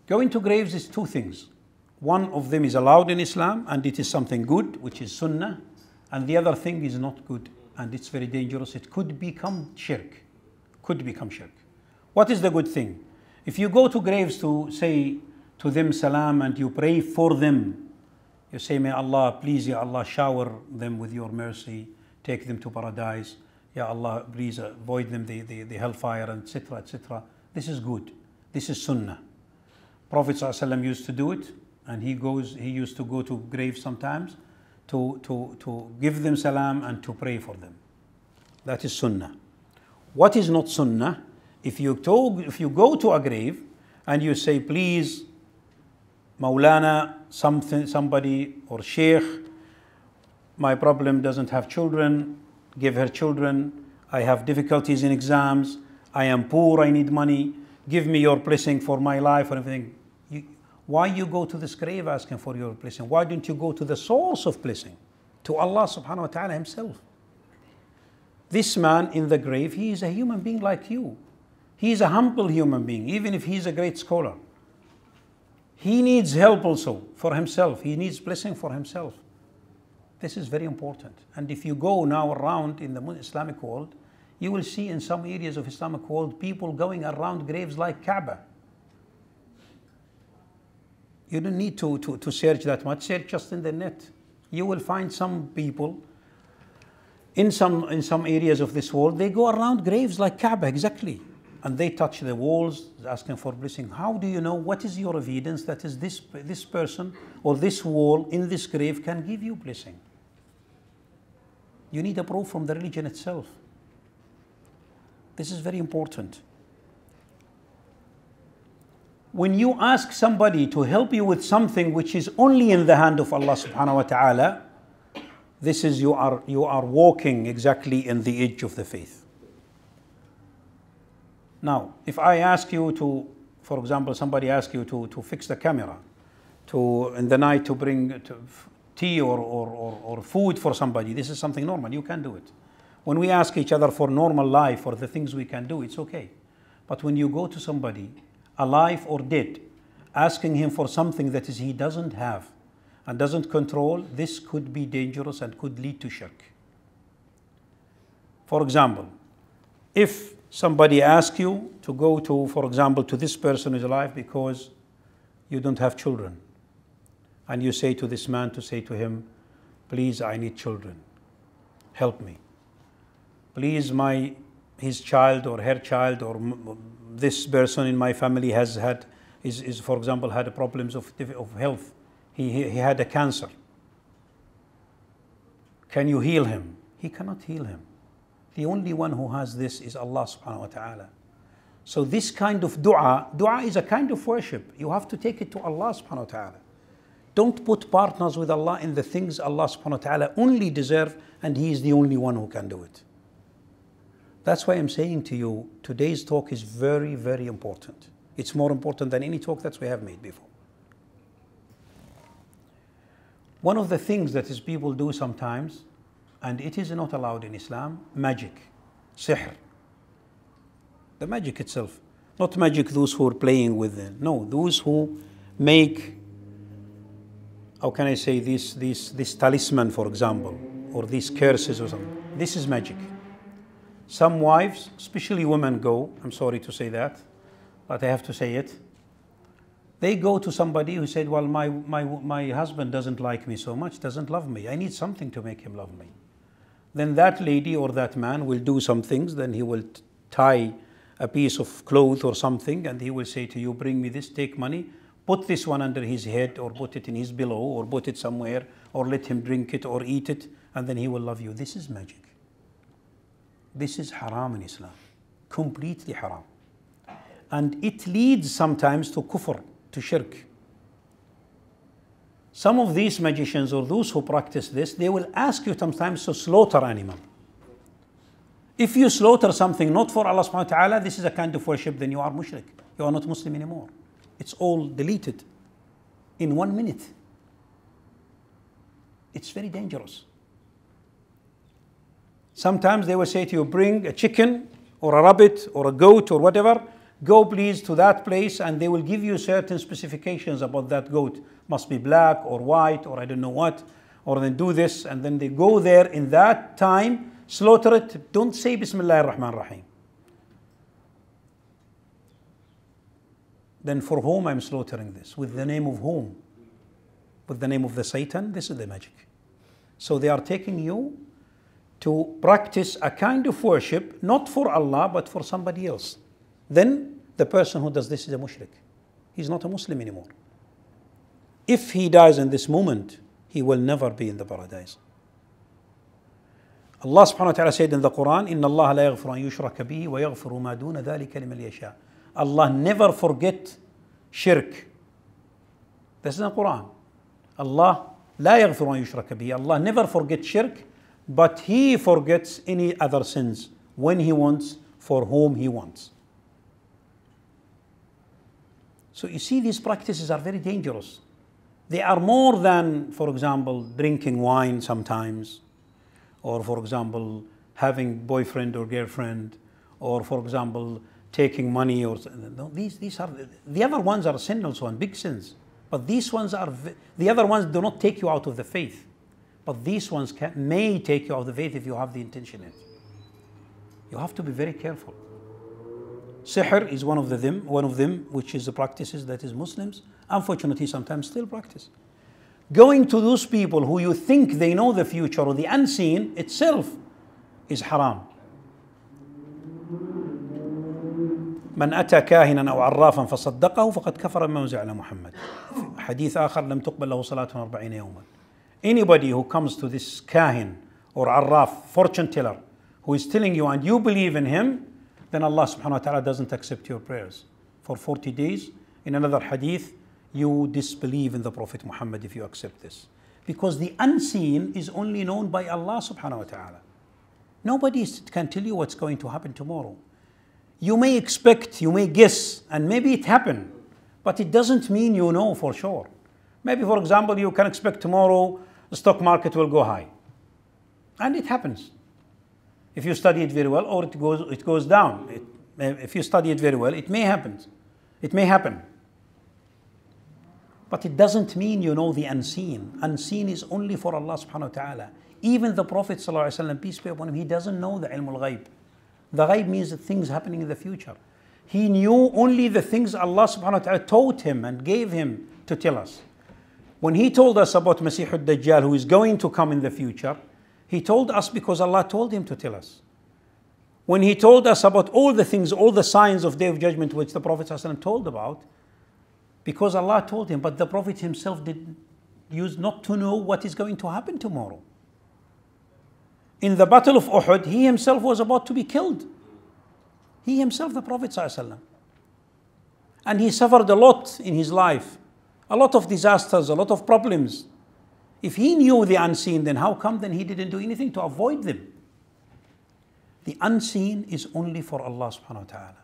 Going to graves is two things. One of them is allowed in Islam and it is something good, which is Sunnah, and the other thing is not good and it's very dangerous. It could become shirk. Could become shirk. What is the good thing? If you go to graves to say to them salam and you pray for them, you say, may Allah, please, Ya Allah, shower them with your mercy, take them to paradise. Ya Allah, please avoid them the hellfire, etc., etc. This is good. This is Sunnah. Prophet ﷺ used to do it, and he used to go to graves sometimes to give them salam and to pray for them. That is Sunnah. What is not Sunnah? If you go to a grave and you say, please, Maulana, somebody or Sheikh, my problem doesn't have children, give her children, I have difficulties in exams, I am poor, I need money, give me your blessing for my life or everything. Why you go to this grave asking for your blessing? Why don't you go to the source of blessing? To Allah subhanahu wa ta'ala himself. This man in the grave, he is a human being like you. He is a humble human being, even if he is a great scholar. He needs help also for himself. He needs blessing for himself. This is very important. And if you go now around in the Islamic world, you will see in some areas of Islamic world people going around graves like Kaaba. You don't need to search that much. Search just in the net. You will find some people in some areas of this world, they go around graves like Kaaba, exactly. And they touch the walls, asking for blessing. How do you know? What is your evidence that is this person or this wall in this grave can give you blessing? You need a proof from the religion itself. This is very important. When you ask somebody to help you with something which is only in the hand of Allah subhanahu wa ta'ala, this is you are walking exactly in the edge of the faith. Now, if I ask you to, for example, somebody asks you to fix the camera, in the night to tea or food for somebody, this is something normal. You can do it. When we ask each other for normal life or the things we can do, it's okay. But when you go to somebody, alive or dead, asking him for something that is he doesn't have and doesn't control, this could be dangerous and could lead to shirk. For example, if somebody asks you to go to, for example, to this person who's alive because you don't have children, and you say to this man to say to him, please, I need children, help me. Please, his child or her child or this person in my family has had, for example, had problems of health. He had a cancer. Can you heal him? He cannot heal him. The only one who has this is Allah subhanahu wa ta'ala. So this kind of dua is a kind of worship. You have to take it to Allah subhanahu wa ta'ala. Don't put partners with Allah in the things Allah subhanahu wa ta'ala only deserve, and He is the only one who can do it. That's why I'm saying to you, today's talk is very, very important. It's more important than any talk that we have made before. One of the things that is people do sometimes, and it is not allowed in Islam, magic, sihr. The magic itself. Not magic those who are playing with it. No, those who make, how can I say, this talisman, for example, or these curses or something. This is magic. Some wives, especially women, go, I'm sorry to say that, but I have to say it. They go to somebody who said, well, my husband doesn't like me so much, doesn't love me. I need something to make him love me. Then that lady or that man will do some things. Then he will tie a piece of cloth or something, and he will say to you, bring me this, take money, put this one under his head, or put it in his pillow, or put it somewhere, or let him drink it or eat it, and then he will love you. This is magic. This is haram in Islam. Completely haram. And it leads sometimes to kufr, to shirk. Some of these magicians or those who practice this, they will ask you sometimes to slaughter animal. If you slaughter something not for Allah subhanahu wa ta'ala, this is a kind of worship, then you are mushrik. You are not Muslim anymore. It's all deleted in 1 minute. It's very dangerous. Sometimes they will say to you, bring a chicken or a rabbit or a goat or whatever, go please to that place, and they will give you certain specifications about that goat. Must be black or white or I don't know what, or then do this, and then they go there in that time, slaughter it. Don't say Bismillah ar-Rahman ar-Rahim. Then for whom I'm slaughtering this? With the name of whom? With the name of the Satan? This is the magic. So they are taking you to practice a kind of worship, not for Allah, but for somebody else. Then the person who does this is a mushrik. He's not a Muslim anymore. If he dies in this moment, he will never be in the paradise. Allah subhanahu wa ta'ala said in the Quran, إِنَّ اللَّهَ لَا يَغْفِرُ أَن يُشْرَكَ بِهِ وَيَغْفِرُ مَا دُونَ ذَلِكَ لِمَنْ يَشَاءُ. Allah never forget shirk. This is in the Quran. Allah لا يغفر أن يشرك به. Allah never forgets shirk, but He forgets any other sins when He wants, for whom He wants. So you see, these practices are very dangerous. They are more than, for example, drinking wine sometimes, or for example, having boyfriend or girlfriend, or for example, taking money, or no, these are the other ones are sin also, and big sins. But these ones are, the other ones do not take you out of the faith. But these ones may take you out of the faith if you have the intention in it. You have to be very careful. Sihr is one of them, which is the practices that is Muslims, unfortunately, sometimes still practice. Going to those people who you think they know the future or the unseen itself is haram. من أتى كاهنا أو عرافا فصدقه فقد كفر بما أنزل على محمد. حديث آخر لم تقبل له صلاة 40 يوما. Anybody who comes to this kahin or arraf, fortune teller, who is telling you and you believe in him, then Allah subhanahu wa ta'ala doesn't accept your prayers for 40 days. In another hadith, you disbelieve in the Prophet Muhammad if you accept this. Because the unseen is only known by Allah subhanahu wa ta'ala. Nobody can tell you what's going to happen tomorrow. You may expect, you may guess, and maybe it happened, but it doesn't mean you know for sure. Maybe, for example, you can expect tomorrow the stock market will go high. And it happens. If you study it very well, or it goes down. If you study it very well, it may happen. It may happen. But it doesn't mean you know the unseen. Unseen is only for Allah subhanahu wa ta'ala. Even the Prophet sallallahu alaihi wasallam, peace be upon him, he doesn't know the ilm al-ghaib. The ghaib means the things happening in the future. He knew only the things Allah subhanahu wa ta'ala taught him and gave him to tell us. When he told us about Masih al-Dajjal, who is going to come in the future, he told us because Allah told him to tell us. When he told us about all the things, all the signs of Day of Judgment which the Prophet ﷺ told about, because Allah told him, but the Prophet himself did use not to know what is going to happen tomorrow. In the Battle of Uhud, he himself was about to be killed. He himself, the Prophet ﷺ. And he suffered a lot in his life, a lot of disasters, a lot of problems. If he knew the unseen, then how come then he didn't do anything to avoid them? The unseen is only for Allah subhanahu wa ta'ala.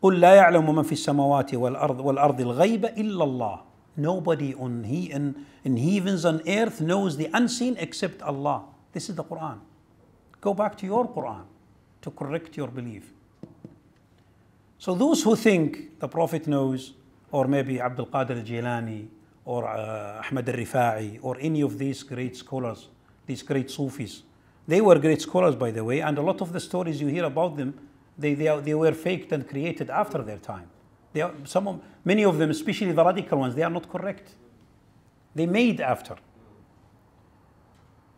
قُلْ لَا يَعْلَمُ مَنْ فِي السَّمَوَاتِ وَالْأَرْضِ الْغَيْبَ إِلَّا اللَّهِ. Nobody in heavens and earth knows the unseen except Allah. This is the Quran. Go back to your Quran to correct your belief. So those who think the Prophet knows, or maybe Abdul Qadir al-Jilani, or Ahmad Al-Rifa'i, or any of these great scholars, these great Sufis. They were great scholars, by the way, and a lot of the stories you hear about them, they were faked and created after their time. Many of them, especially the radical ones, they are not correct. They made after.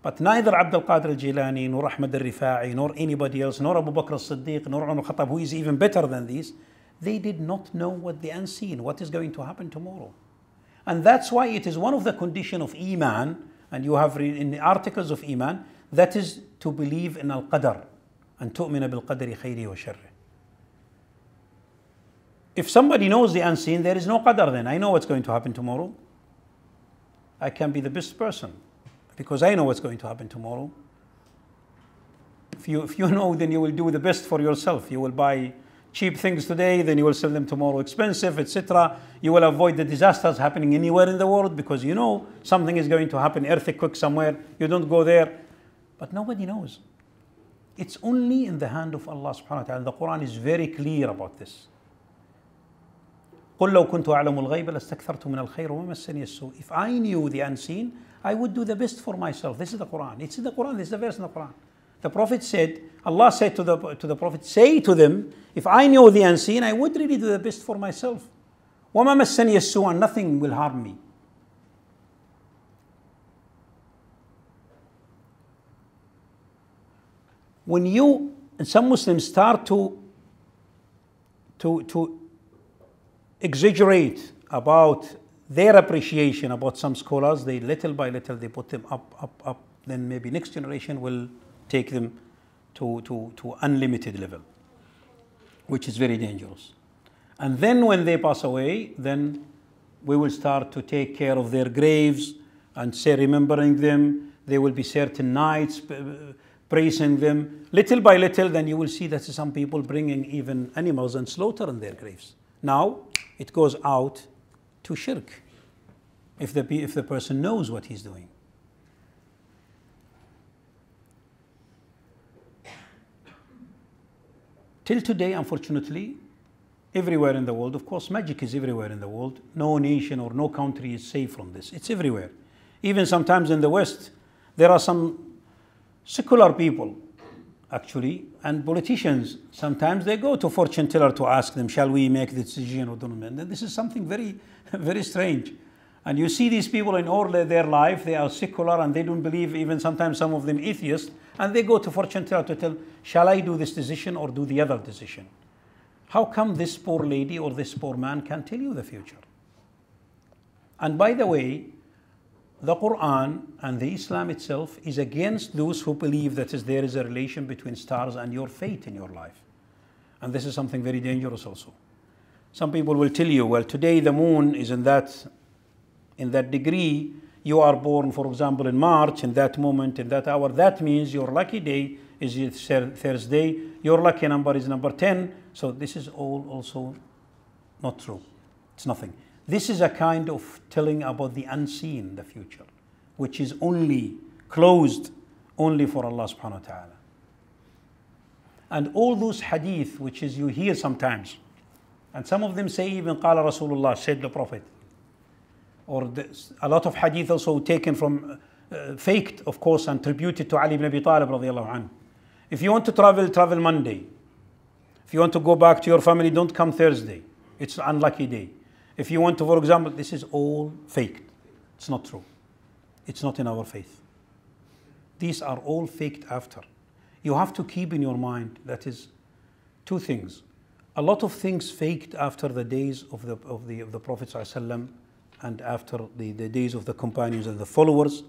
But neither Abdul Qadir al-Jilani, nor Ahmad Al-Rifa'i, nor anybody else, nor Abu Bakr al-Siddiq, nor Umar al-Khattab, who is even better than these, they did not know what the unseen, what is going to happen tomorrow. And that's why it is one of the conditions of Iman, and you have in the articles of Iman, that is to believe in Al-Qadr, and tu'mina bil-qadri khayri wa sharri. If somebody knows the unseen, there is no qadr then. I know what's going to happen tomorrow. I can be the best person, because I know what's going to happen tomorrow. If you know, then you will do the best for yourself. You will buy cheap things today, then you will sell them tomorrow expensive, etc. You will avoid the disasters happening anywhere in the world because you know something is going to happen, earthquake somewhere, you don't go there. But nobody knows. It's only in the hand of Allah subhanahu wa ta'ala. The Quran is very clear about this. قُلْ لَوْ كُنْتُ أَعْلَمُ الْغَيْبَ لَاسْتَكْثَرْتُ مِنَ الْخَيْرِ وَمَا مَسَّنِيَ السُّوءُ. If I knew the unseen, I would do the best for myself. This is the Quran. It's in the Quran. This is the verse in the Quran. The Prophet said, Allah said to the Prophet, say to them, if I knew the unseen, I would really do the best for myself. وَمَا مَسَّنِيَ السُّوءُ, and nothing will harm me. When some Muslims start to exaggerate about their appreciation about some scholars, they little by little they put them up, then maybe next generation will take them to unlimited level, which is very dangerous. And then when they pass away, then we will start to take care of their graves and say remembering them. There will be certain nights praising them. Little by little, then you will see that some people bringing even animals and slaughter in their graves. Now it goes out to shirk if the person knows what he's doing. Till today, unfortunately, everywhere in the world, of course, magic is everywhere in the world. No nation or no country is safe from this. It's everywhere. Even sometimes in the West, there are some secular people, actually, and politicians. Sometimes they go to fortune teller to ask them, shall we make the decision or don't? And this is something very, very strange. And you see these people in all their life, they are secular and they don't believe, even sometimes some of them atheists, and they go to fortune teller to tell, shall I do this decision or do the other decision? How come this poor lady or this poor man can tell you the future? And by the way, the Quran and the Islam itself is against those who believe that there is a relation between stars and your fate in your life. And this is something very dangerous also. Some people will tell you, well, today the moon is in that degree. You are born, for example, in March, in that moment, in that hour. That means your lucky day is Thursday. Your lucky number is number 10. So this is all also not true. It's nothing. This is a kind of telling about the unseen, the future. which is only closed only for Allah subhanahu wa ta'ala. And all those hadith which is you hear sometimes, and some of them say even Qala Rasulullah, said the Prophet, or a lot of hadith also taken from faked of course and tributed to Ali ibn Abi Talib radiallahu anhu. If you want to travel, travel Monday. If you want to go back to your family, don't come Thursday. It's an unlucky day. If you want to, for example, this is all faked. It's not true. It's not in our faith. These are all faked after. You have to keep in your mind that is two things. A lot of things faked after the days of the Prophet ﷺ and after the days of the companions and the followers,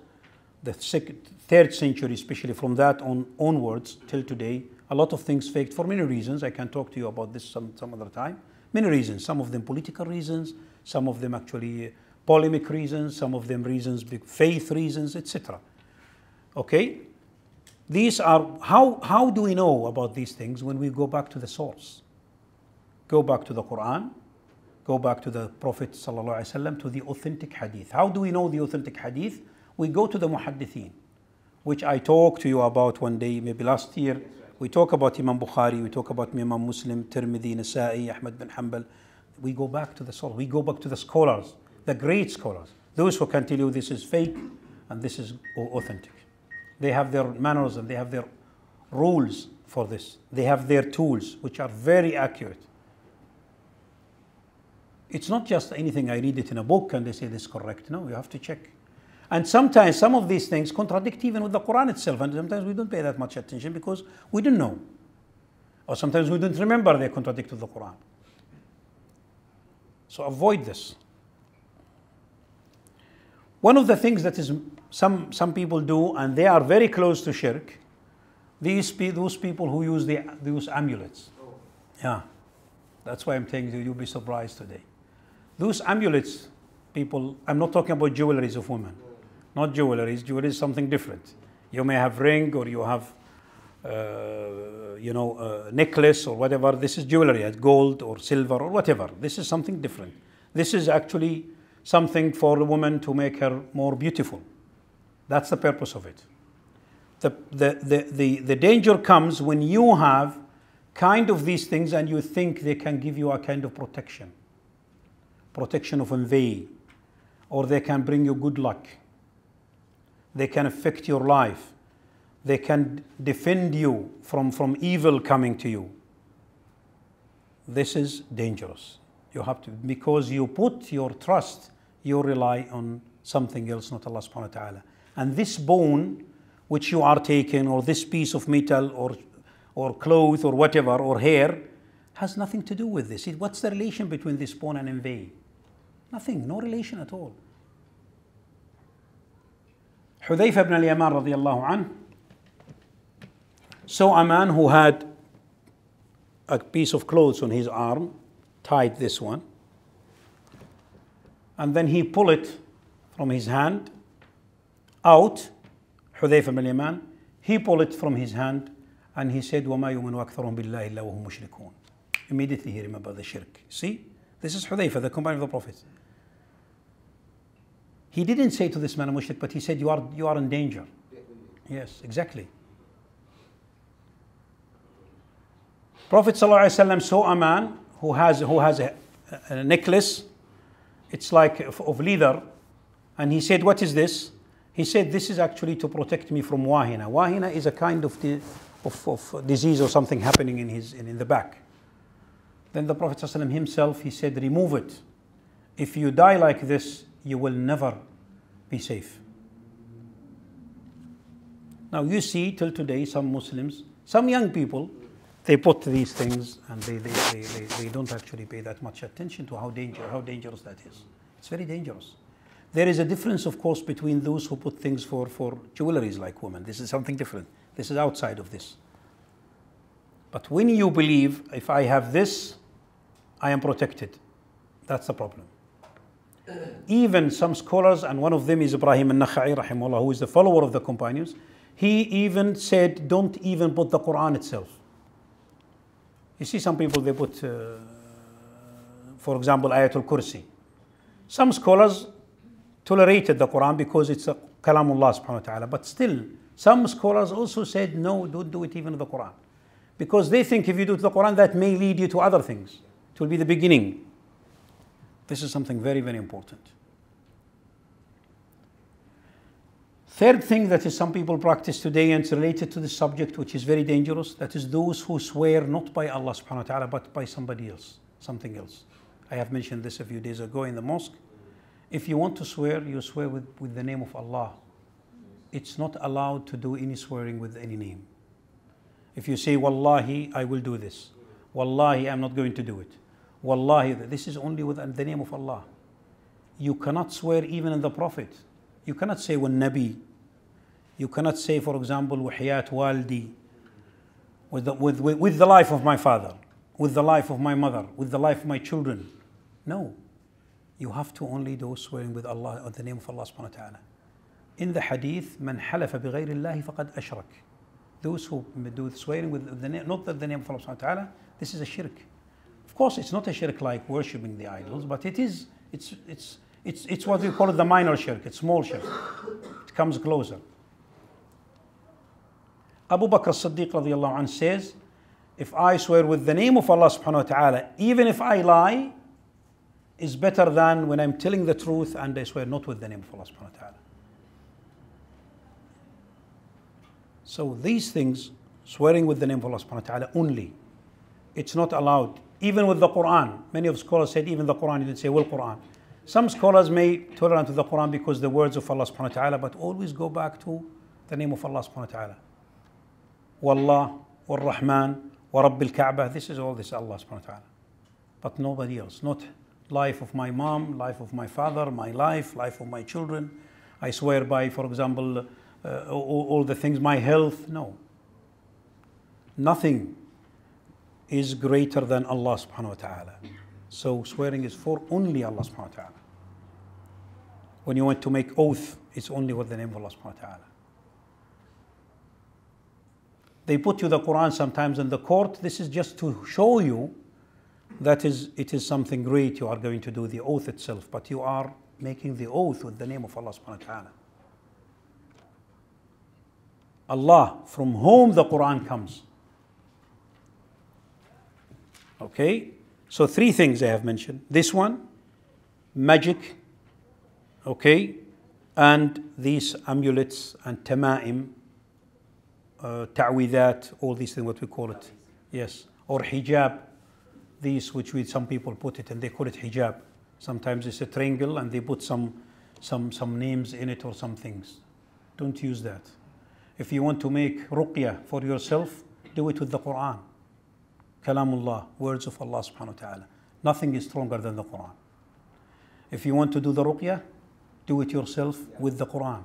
the third century, especially from that onwards till today, a lot of things faked for many reasons. I can talk to you about this some other time. Many reasons, some of them political reasons, some of them actually polemic reasons, some of them reasons, faith reasons, etc. Okay? These are, how do we know about these things? When we go back to the source. Go back to the Quran, go back to the Prophet ﷺ, to the authentic hadith. How do we know the authentic hadith? We go to the muhaddithin, which I talked to you about one day, maybe last year. We talk about Imam Bukhari, we talk about Imam Muslim, Tirmidhi, Nasa'i, Ahmad bin Hanbal. We go back to the source, we go back to the scholars, the great scholars, those who can tell you this is fake and this is authentic. They have their manners and they have their rules for this. They have their tools, which are very accurate. It's not just anything I read it in a book and they say this is correct. No, you have to check. And sometimes some of these things contradict even with the Quran itself, and sometimes we don't pay that much attention because we don't know. Or sometimes we don't remember they contradict with the Quran. So avoid this. One of the things that is some people do, and they are very close to shirk, those people who use amulets. Yeah, that's why I'm telling you, you'll be surprised today. Those amulets, people, I'm not talking about jewelries of women. Not jewelries. Jewelry is something different. You may have ring or you have, necklace or whatever. This is jewelry, as gold or silver or whatever. This is something different. This is actually something for a woman to make her more beautiful. That's the purpose of it. The danger comes when you have kind of these things and you think they can give you a kind of protection of envy, or they can bring you good luck. They can affect your life. They can defend you from evil coming to you. This is dangerous. You have to, because you put your trust, you rely on something else, not Allah subhanahu wa ta'ala. And this bone which you are taking, or this piece of metal or cloth or whatever, or hair, has nothing to do with this. What's the relation between this bone and envy? Nothing, no relation at all. Hudayfa ibn al-Yaman radiallahu anhu saw a man who had a piece of clothes on his arm, tied this one, and then he pulled it from his hand out. Hudayfa ibn al-Yaman, he pulled it from his hand and he said, وَمَا يُؤْمِنُ أَكْثَرُهُم بِاللَّهِ إِلَّا وَهُمْ مُشْرِكُونَ. Immediately he remembered the shirk. See, this is Hudayfa, the companion of the Prophet. He didn't say to this man a mushrik, but he said, you are in danger. Yes, exactly. Prophet ﷺ saw a man who has a necklace, it's like of leather, and he said, what is this? He said, this is actually to protect me from wahina. Wahina is a kind of disease or something happening in the back. Then the Prophet ﷺ himself, he said, remove it. If you die like this, you will never be safe. Now you see till today some Muslims, some young people, they put these things and they don't actually pay that much attention to how dangerous that is. It's very dangerous. There is a difference, of course, between those who put things for jewelries like women. This is something different. This is outside of this. But when you believe, if I have this, I am protected, that's the problem. Even some scholars, and one of them is Ibrahim al-Nakha'i, rahimahullah, who is the follower of the companions, he even said, don't even put the Quran itself. You see some people, they put, for example, Ayatul Kursi. Some scholars tolerated the Quran because it's a Kalamullah subhanahu wa ta'ala. But still, some scholars also said, no, don't do it even in the Quran. Because they think if you do it in the Quran, that may lead you to other things. It will be the beginning. This is something very, very important. Third thing that is some people practice today and it's related to this subject, which is very dangerous, that is those who swear not by Allah subhanahu wa ta'ala, but by somebody else, something else. I have mentioned this a few days ago in the mosque. If you want to swear, you swear with the name of Allah. It's not allowed to do any swearing with any name. If you say, Wallahi, I will do this. Wallahi, I'm not going to do it. Wallahi, this is only with the name of Allah. You cannot swear even in the Prophet. You cannot say with Nabi. You cannot say, for example, Wahiyat Waldi, with the life of my father, with the life of my mother, with the life of my children. No. You have to only do swearing with Allah or the name of Allah subhanahu wa ta'ala. In the hadith, Man halafa bi ghayri Allahi faqad ashrak. Those who do swearing with the name, not the name of Allah subhanahu wa ta'ala, this is a shirk. Of course, it's not a shirk like worshipping the idols, but it's what we call it the minor shirk, it's small shirk. It comes closer. Abu Bakr as-Siddiq radiallahu anhu says, if I swear with the name of Allah subhanahu wa ta'ala, even if I lie, is better than when I'm telling the truth and I swear not with the name of Allah subhanahu wa ta'ala. So these things, swearing with the name of Allah subhanahu wa ta'ala only, it's not allowed. Even with the Quran, many of the scholars said even the Quran, you didn't say, well, Quran. Some scholars may tolerant to the Quran because the words of Allah subhanahu wa ta'ala, but always go back to the name of Allah subhanahu wa ta'ala. Wallah, Wal-Rahman, Wa-Rabbil Kaaba, this is all this Allah subhanahu wa ta'ala. But nobody else, not life of my mom, life of my father, my life of my children. I swear by, for example, all the things, my health, no. Nothing is greater than Allah subhanahu wa ta'ala. So swearing is for only Allah subhanahu wa ta'ala. When you want to make oath, it's only with the name of Allah subhanahu wa ta'ala. They put you the Quran sometimes in the court. This is just to show you that it is something great you are going to do, the oath itself, but you are making the oath with the name of Allah subhanahu wa ta'ala. Allah, from whom the Quran comes. Okay, so three things I have mentioned. This one, magic, okay, and these amulets and tama'im, ta'widat, all these things, what we call it. Yes, or hijab, these which some people put it and they call it hijab. Sometimes it's a triangle and they put some names in it or some things. Don't use that. If you want to make ruqya for yourself, do it with the Quran. Kalamullah, words of Allah subhanahu wa ta'ala. Nothing is stronger than the Quran. If you want to do the ruqya, do it yourself with the Quran.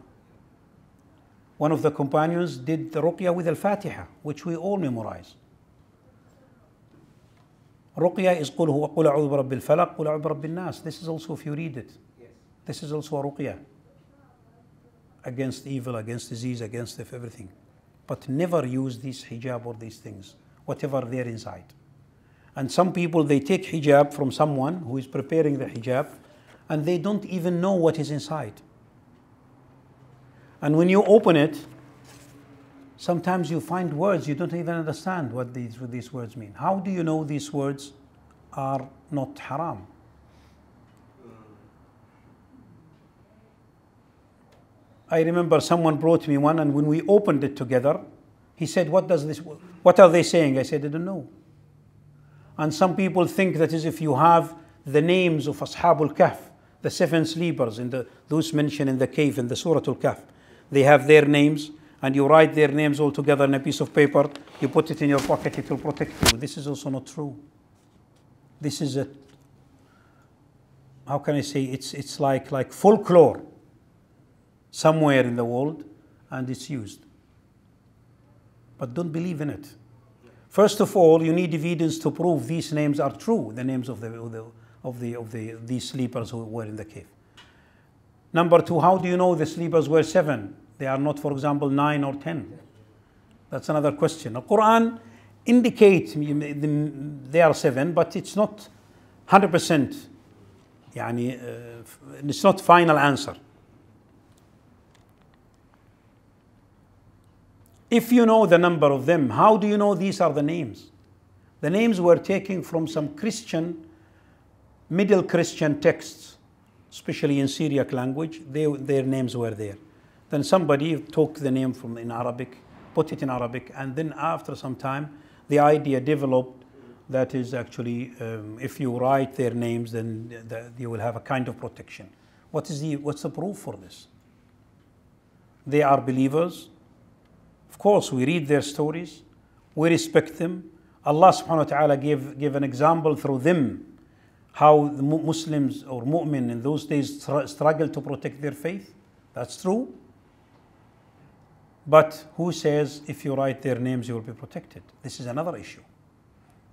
One of the companions did the ruqya with al-Fatiha, which we all memorize. Ruqya is قُلْ هُوَ قُلْ أَعُوذُ بِرَبِّ الْفَلَقِ قُلْ أَعُوذُ بِرَبِّ النَّاسِ. This is also, if you read it, this is also a ruqya. Against evil, against disease, against everything. But never use these hijab or these things, whatever they're inside. And some people, they take hijab from someone who is preparing the hijab and they don't even know what is inside. And when you open it, sometimes you find words you don't even understand what these words mean. How do you know these words are not haram? I remember someone brought me one, and when we opened it together, he said, what are they saying? I said, I don't know. And some people think that is if you have the names of Ashabul Kahf, the 7 sleepers, those mentioned in the cave in the Surah Al-Kahf, they have their names, and you write their names all together on a piece of paper, you put it in your pocket, it will protect you. This is also not true. This is how can I say, it's like folklore somewhere in the world, and it's used. But don't believe in it. First of all, you need evidence to prove these names are true, the names of these sleepers who were in the cave. Number 2, how do you know the sleepers were 7? They are not, for example, 9 or 10. That's another question. The Quran indicates they are 7, but it's not 100%. It's not final answer. If you know the number of them, how do you know these are the names? The names were taken from some Christian, Middle Christian texts, especially in Syriac language. Their names were there. Then somebody took the name from in Arabic, put it in Arabic, and then after some time, the idea developed that is actually, if you write their names, then you will have a kind of protection. What's the proof for this? They are believers. Of course, we read their stories. We respect them. Allah subhanahu wa ta'ala gave an example through them how the Muslims or mu'min in those days struggled to protect their faith. That's true. But who says if you write their names you will be protected? This is another issue.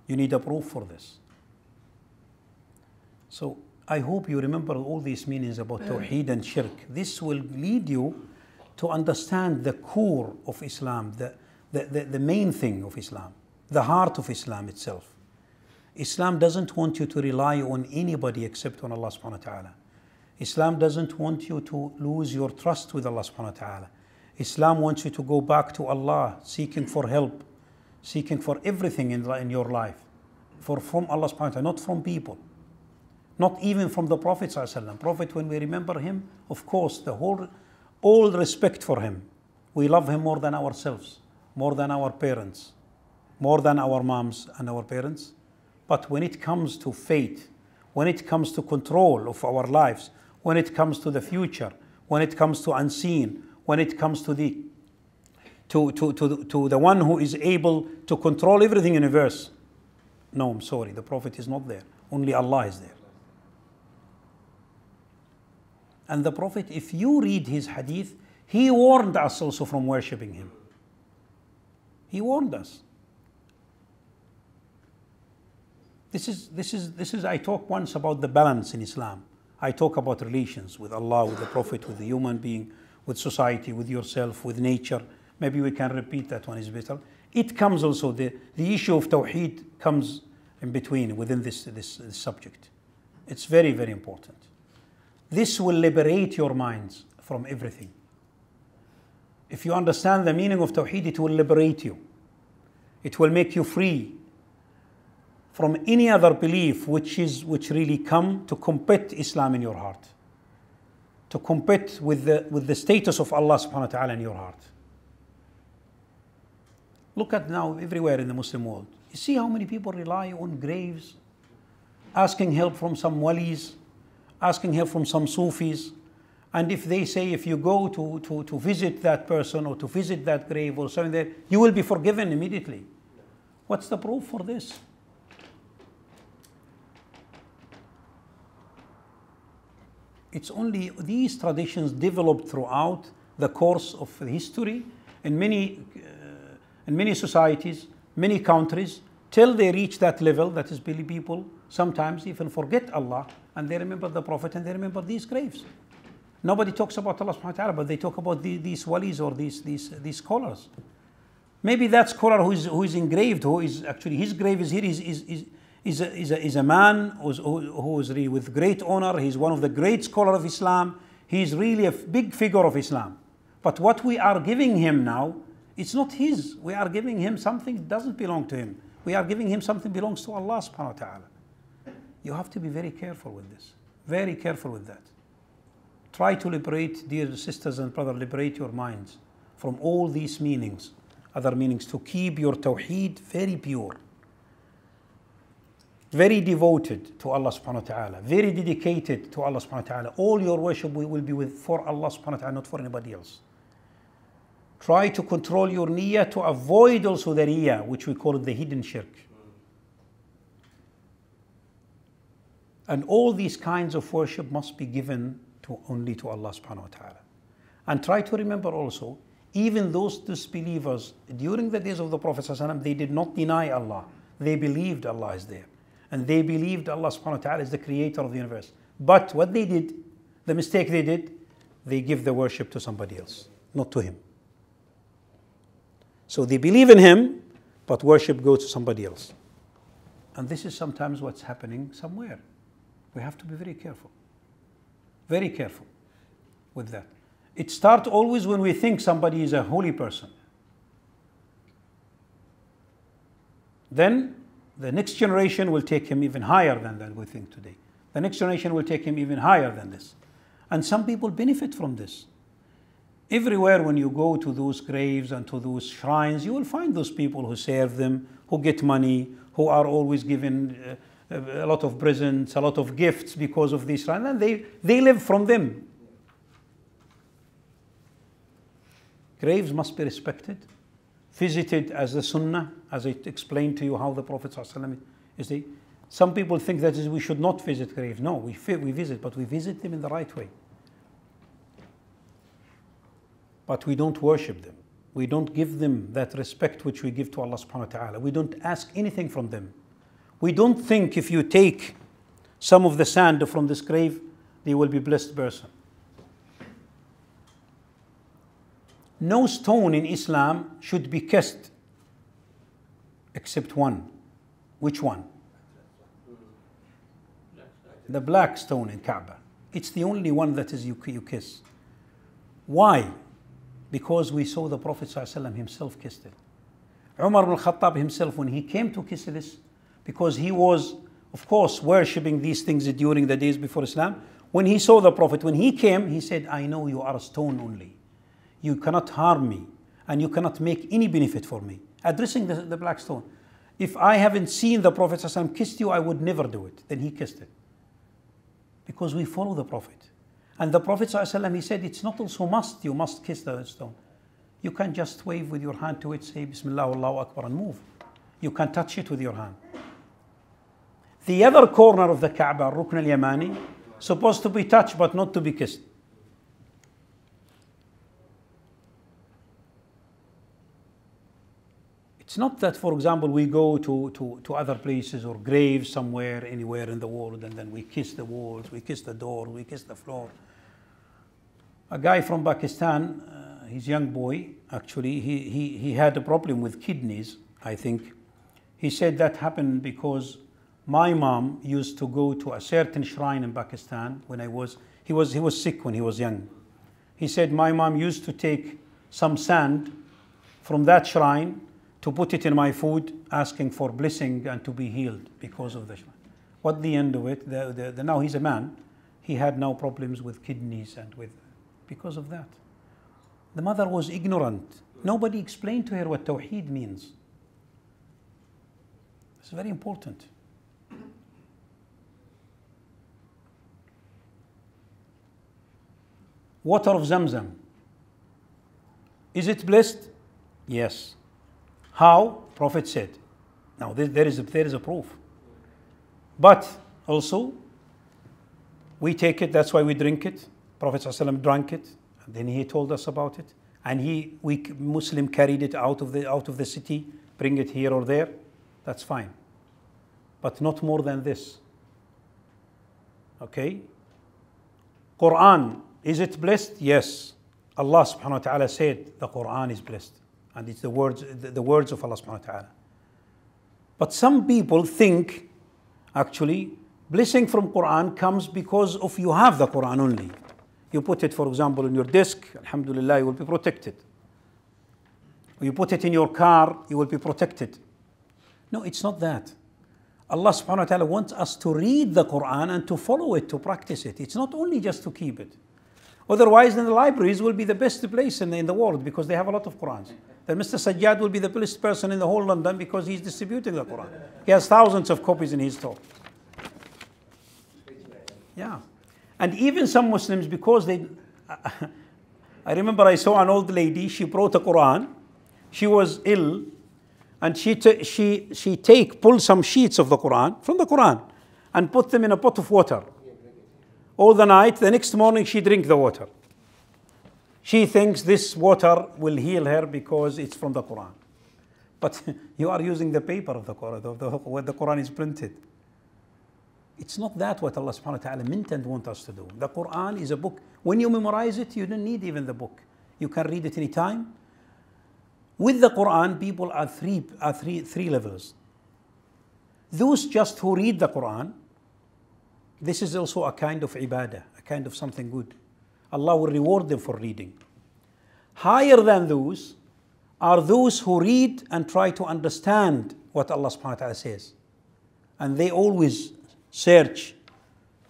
You need a proof for this. So I hope you remember all these meanings about Tawheed and Shirk. This will lead you to understand the core of Islam, the main thing of Islam, the heart of Islam itself. Islam doesn't want you to rely on anybody except on Allah subhanahu wa ta'ala. Islam doesn't want you to lose your trust with Allah subhanahu wa ta'ala. Islam wants you to go back to Allah, seeking for help, seeking for everything in your life, from Allah subhanahu wa ta'ala, not from people, not even from the Prophet sallallahu alaihi wasallam. Prophet, when we remember him, of course, all respect for him. We love him more than ourselves, more than our parents, more than our moms and our parents. But when it comes to fate, when it comes to control of our lives, when it comes to the future, when it comes to unseen, when it comes to the one who is able to control everything in the universe, no, I'm sorry, the Prophet is not there. Only Allah is there. And the Prophet, if you read his hadith, he warned us also from worshipping him. He warned us. This is. I talked once about the balance in Islam. I talk about relations with Allah, with the Prophet, with the human being, with society, with yourself, with nature. Maybe we can repeat that one is better. It comes also, the issue of Tawheed comes in between, within this subject. It's very, very important. This will liberate your minds from everything. If you understand the meaning of Tawheed, it will liberate you. It will make you free from any other belief which really come to compete Islam in your heart, to compete with the status of Allah subhanahu wa ta'ala in your heart. Look at now everywhere in the Muslim world. You see how many people rely on graves, asking help from some walis, asking help from some Sufis. And if they say if you go to visit that person or to visit that grave or something there, you will be forgiven immediately. What's the proof for this? It's only these traditions developed throughout the course of history in many societies, many countries, till they reach that level. That is, people sometimes even forget Allah and they remember the Prophet and they remember these graves. Nobody talks about Allah subhanahu wa ta'ala, but they talk about these walis or these scholars. Maybe that scholar who is engraved, who is actually his grave is here, is a man who is really with great honor. He's one of the great scholars of Islam. He's really a big figure of Islam. But what we are giving him now, it's not his. We are giving him something that doesn't belong to him. We are giving him something that belongs to Allah subhanahu wa ta'ala. You have to be very careful with this. Very careful with that. Try to liberate, dear sisters and brothers, liberate your minds from all these meanings, other meanings, to keep your Tawheed very pure, very devoted to Allah subhanahu wa ta'ala, very dedicated to Allah subhanahu wa ta'ala. All your worship will be for Allah subhanahu wa ta'ala, not for anybody else. Try to control your niyyah to avoid also the riyah, which we call it the hidden shirk. And all these kinds of worship must be given only to Allah subhanahu wa ta'ala. And try to remember also, even those disbelievers during the days of the Prophet sallallahu alaihi wasallam, they did not deny Allah. They believed Allah is there. And they believed Allah subhanahu wa ta'ala is the creator of the universe. But what they did, the mistake they did, they give the worship to somebody else, not to him. So they believe in him, but worship goes to somebody else. And this is sometimes what's happening somewhere. We have to be very careful. Very careful with that. It starts always when we think somebody is a holy person. then the next generation will take him even higher than we think today. The next generation will take him even higher than this. And some people benefit from this. Everywhere when you go to those graves and to those shrines, you will find those people who serve them, who get money, who are always given a lot of presents, a lot of gifts because of this shrine, and they live from them. Graves must be respected, visited as the Sunnah, as I explained to you how the Prophet ﷺ is. Some people think that we should not visit graves. No, we visit, but we visit them in the right way. But we don't worship them. We don't give them that respect which we give to Allah subhanahu wa ta'ala. We don't ask anything from them. We don't think if you take some of the sand from this grave, they will be a blessed person. No stone in Islam should be kissed except one. Which one? The black stone in Kaaba. It's the only one that is you kiss. Why? Because we saw the Prophet ﷺ himself kissed it. Umar ibn al-Khattab himself, when he came to kiss this, because he was, of course, worshipping these things during the days before Islam, when he saw the Prophet, when he came, he said, I know you are a stone only. You cannot harm me, and you cannot make any benefit for me. Addressing the black stone. If I haven't seen the Prophet ﷺ kissed you, I would never do it. Then he kissed it. Because we follow the Prophet. And the Prophet ﷺ, he said, it's not also must, you must kiss the stone. You can just wave with your hand to it, say Bismillah, Allahu Akbar, and move. You can touch it with your hand. The other corner of the Kaaba, Rukn al-Yamani, supposed to be touched but not to be kissed. It's not that, for example, we go to other places or graves somewhere, anywhere in the world, and then we kiss the walls, we kiss the door, we kiss the floor. A guy from Pakistan, he's a young boy, actually, he had a problem with kidneys, I think. He said that happened because my mom used to go to a certain shrine in Pakistan when he was sick when he was young. He said my mom used to take some sand from that shrine to put it in my food, asking for blessing and to be healed because of the shrine. What the end of it? Now he's a man. He had now problems with kidneys and because of that. The mother was ignorant. Nobody explained to her what Tawheed means. It's very important. Water of Zamzam. Is it blessed? Yes. How? Prophet said. Now there is a proof. But also, we take it, that's why we drink it. Prophet ﷺ drank it, and then he told us about it. And we Muslim carried it out of the city, bring it here or there. That's fine. But not more than this. Okay? Quran, is it blessed? Yes. Allah subhanahu wa ta'ala said the Quran is blessed. And it's the words of Allah subhanahu wa ta'ala. But some people think, actually, blessing from Quran comes because of you have the Quran only. You put it, for example, in your desk, alhamdulillah, you will be protected. Or you put it in your car, you will be protected. No, it's not that. Allah subhanahu wa ta'ala wants us to read the Quran and to follow it, to practice it. It's not only just to keep it. Otherwise, then the libraries will be the best place in the world because they have a lot of Qurans. Then Mr. Sajjad will be the best person in the whole London because he's distributing the Quran. He has thousands of copies in his store. Yeah. And even some Muslims, because I remember I saw an old lady, she brought a Quran. She was ill. And she pulled some sheets of the Quran from the Quran and put them in a pot of water. All the night, the next morning she drinks the water. She thinks this water will heal her because it's from the Quran. But you are using the paper of the Quran, where the Quran is printed. It's not that what Allah subhanahu wa ta'ala meant and want us to do. The Quran is a book. When you memorize it, you don't need even the book. You can read it anytime. With the Quran, people are three levels. Those just who read the Quran, this is also a kind of ibadah, a kind of something good. Allah will reward them for reading. Higher than those are those who read and try to understand what Allah subhanahu wa ta'ala says. And they always search,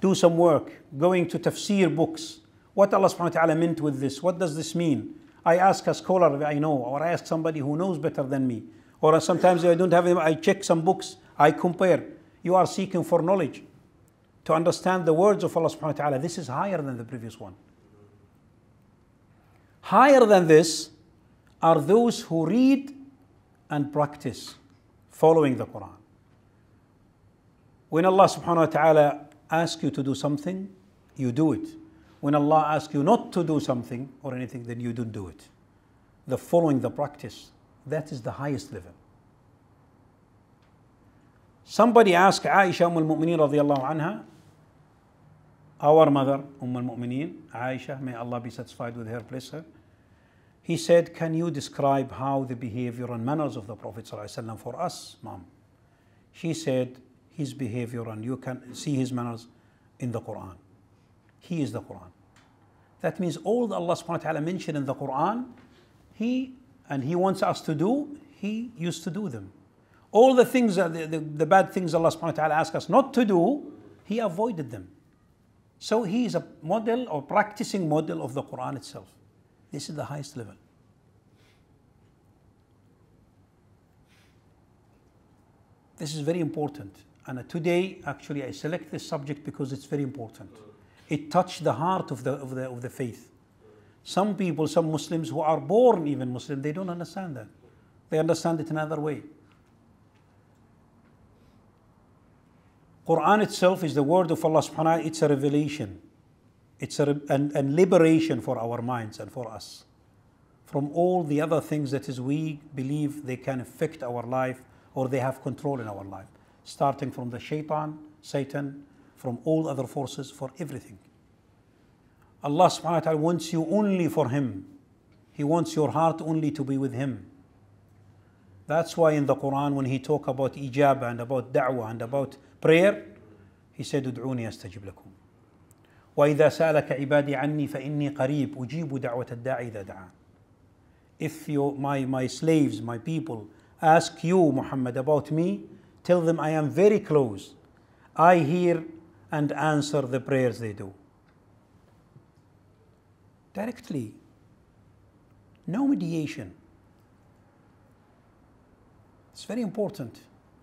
do some work, going to tafsir books. What Allah subhanahu wa ta'ala meant with this? What does this mean? I ask a scholar that I know, or I ask somebody who knows better than me. Or sometimes I don't have him, I check some books, I compare. You are seeking for knowledge to understand the words of Allah subhanahu wa ta'ala. This is higher than the previous one. Higher than this are those who read and practice following the Quran. When Allah subhanahu wa ta'ala asks you to do something, you do it. When Allah asks you not to do something or anything, then you don't do it. The following, the practice, that is the highest level. Somebody asked Aisha al-Mu'mineen radiyallahu anha, our mother, al-Mu'mineen, Aisha, may Allah be satisfied with her, bless her. He said, can you describe how the behavior and manners of the Prophet ﷺ for us, mom? She said, his behavior and you can see his manners in the Quran. He is the Quran. That means all that Allah subhanahu wa ta'ala mentioned in the Quran, he wants us to do, he used to do them. All the things, the bad things Allah subhanahu wa ta'ala asks us not to do, he avoided them. So he is a model or practicing model of the Quran itself. This is the highest level. This is very important. And today, actually, I select this subject because it's very important. It touched the heart of the faith. Some people, some Muslims who are born even Muslim, they don't understand that. They understand it another way. Quran itself is the word of Allah subhanahu wa ta'ala. It's a revelation. It's a liberation for our minds and for us from all the other things that is we believe they can affect our life or they have control in our life. Starting from the Satan, from all other forces, for everything. Allah subhanahu wa ta'ala wants you only for Him. He wants your heart only to be with Him. That's why in the Quran when He talk about ijabah and about da'wah and about prayer, He said, ادعوني أستجب لكم. وإذا سألك عبادي عني فإني قريب أجيب دعوة الداعي إذا دعان. If my slaves, my people, ask you, Muhammad, about me, tell them I am very close. I hear and answer the prayers they do. Directly. No mediation. It's very important.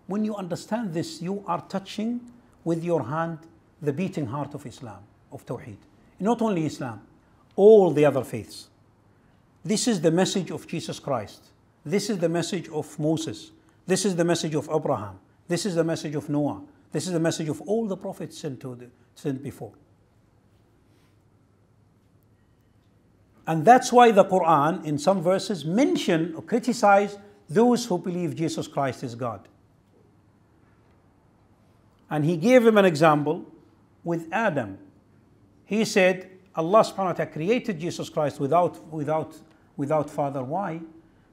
When you understand this, you are touching with your hand the beating heart of Islam, of Tawheed. Not only Islam, all the other faiths. This is the message of Jesus Christ. This is the message of Moses. This is the message of Abraham. This is the message of Noah. This is the message of all the prophets sent before. And that's why the Quran, in some verses, mention or criticize those who believe Jesus Christ is God. And He gave him an example with Adam. He said, Allah subhanahu wa ta'ala created Jesus Christ without father. Why?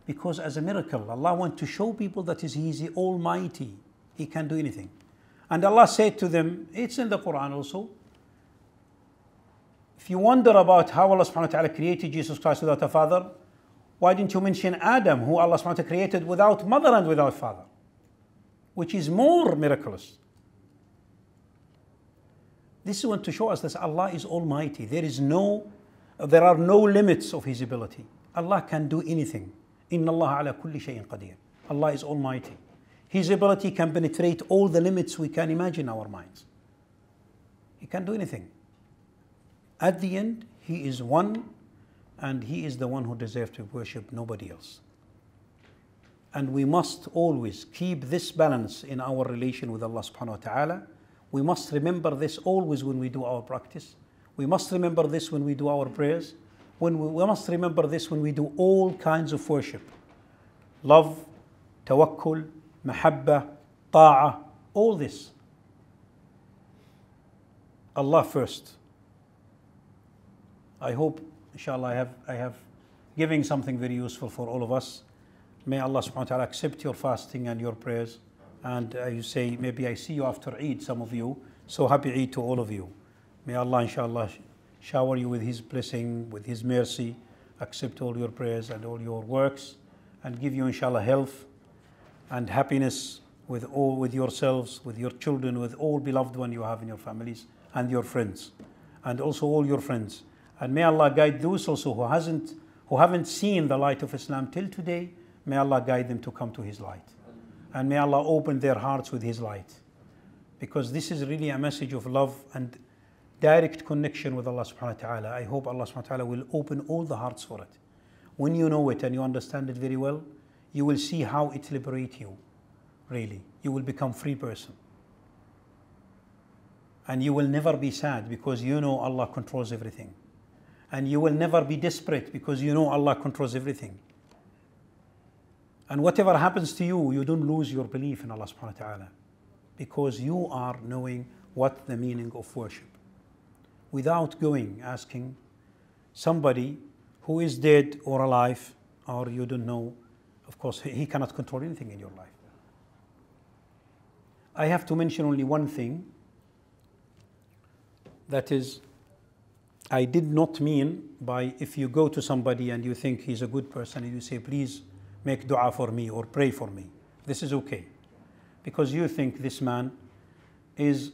Because as a miracle, Allah wants to show people that He is the Almighty. He can do anything. And Allah said to them, it's in the Quran also, if you wonder about how Allah subhanahu wa ta'ala created Jesus Christ without a father, why didn't you mention Adam, who Allah subhanahu wa ta'ala created without mother and without father? Which is more miraculous. This is to show us that Allah is Almighty. There are no limits of His ability. Allah can do anything. Inna Allah ala kulli shayin qadir. Allah is Almighty. His ability can penetrate all the limits we can imagine in our minds. He can do anything. At the end, He is one, and He is the one who deserves to worship, nobody else. And we must always keep this balance in our relation with Allah subhanahu wa ta'ala. We must remember this always when we do our practice. We must remember this when we do our prayers. We must remember this when we do all kinds of worship. Love, tawakkul, mahabbah, ta'ah, all this. Allah first. I hope, inshallah, I have given something very useful for all of us. May Allah subhanahu wa ta'ala accept your fasting and your prayers. And you say, maybe I see you after Eid, some of you. So happy Eid to all of you. May Allah, inshallah, shower you with His blessing, with His mercy, accept all your prayers and all your works, and give you, inshallah, health and happiness with yourselves, with your children, with all beloved one you have in your families, and your friends, and also all your friends. And may Allah guide those also who haven't seen the light of Islam till today. May Allah guide them to come to His light, and may Allah open their hearts with His light, because this is really a message of love and direct connection with Allah subhanahu wa ta'ala. I hope Allah subhanahu wa ta'ala will open all the hearts for it. When you know it and you understand it very well, you will see how it liberates you. Really, you will become a free person. And you will never be sad because you know Allah controls everything. And you will never be desperate because you know Allah controls everything. And whatever happens to you, you don't lose your belief in Allah subhanahu wa ta'ala, because you are knowing what the meaning of worship. Without going asking somebody who is dead or alive, or you don't know, of course, he cannot control anything in your life. I have to mention only one thing. That is, I did not mean by if you go to somebody and you think he's a good person and you say, please make dua for me or pray for me. This is okay. Because you think this man is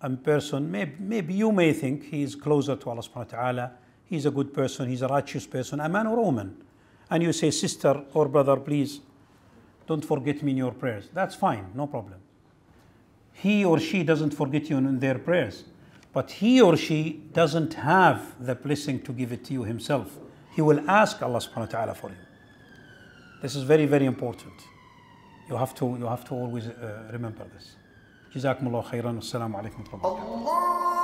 a person, maybe you may think he is closer to Allah subhanahu wa ta'ala, he's a good person, he's a righteous person, a man or a woman. And you say, sister or brother, please don't forget me in your prayers. That's fine, no problem. He or she doesn't forget you in their prayers, but he or she doesn't have the blessing to give it to you himself. He will ask Allah subhanahu wa ta'ala for you. This is very, very important. You have to always remember this. Jazakumullah khairan. Assalamu alaikum wa rahmatullahi wa barakatuh.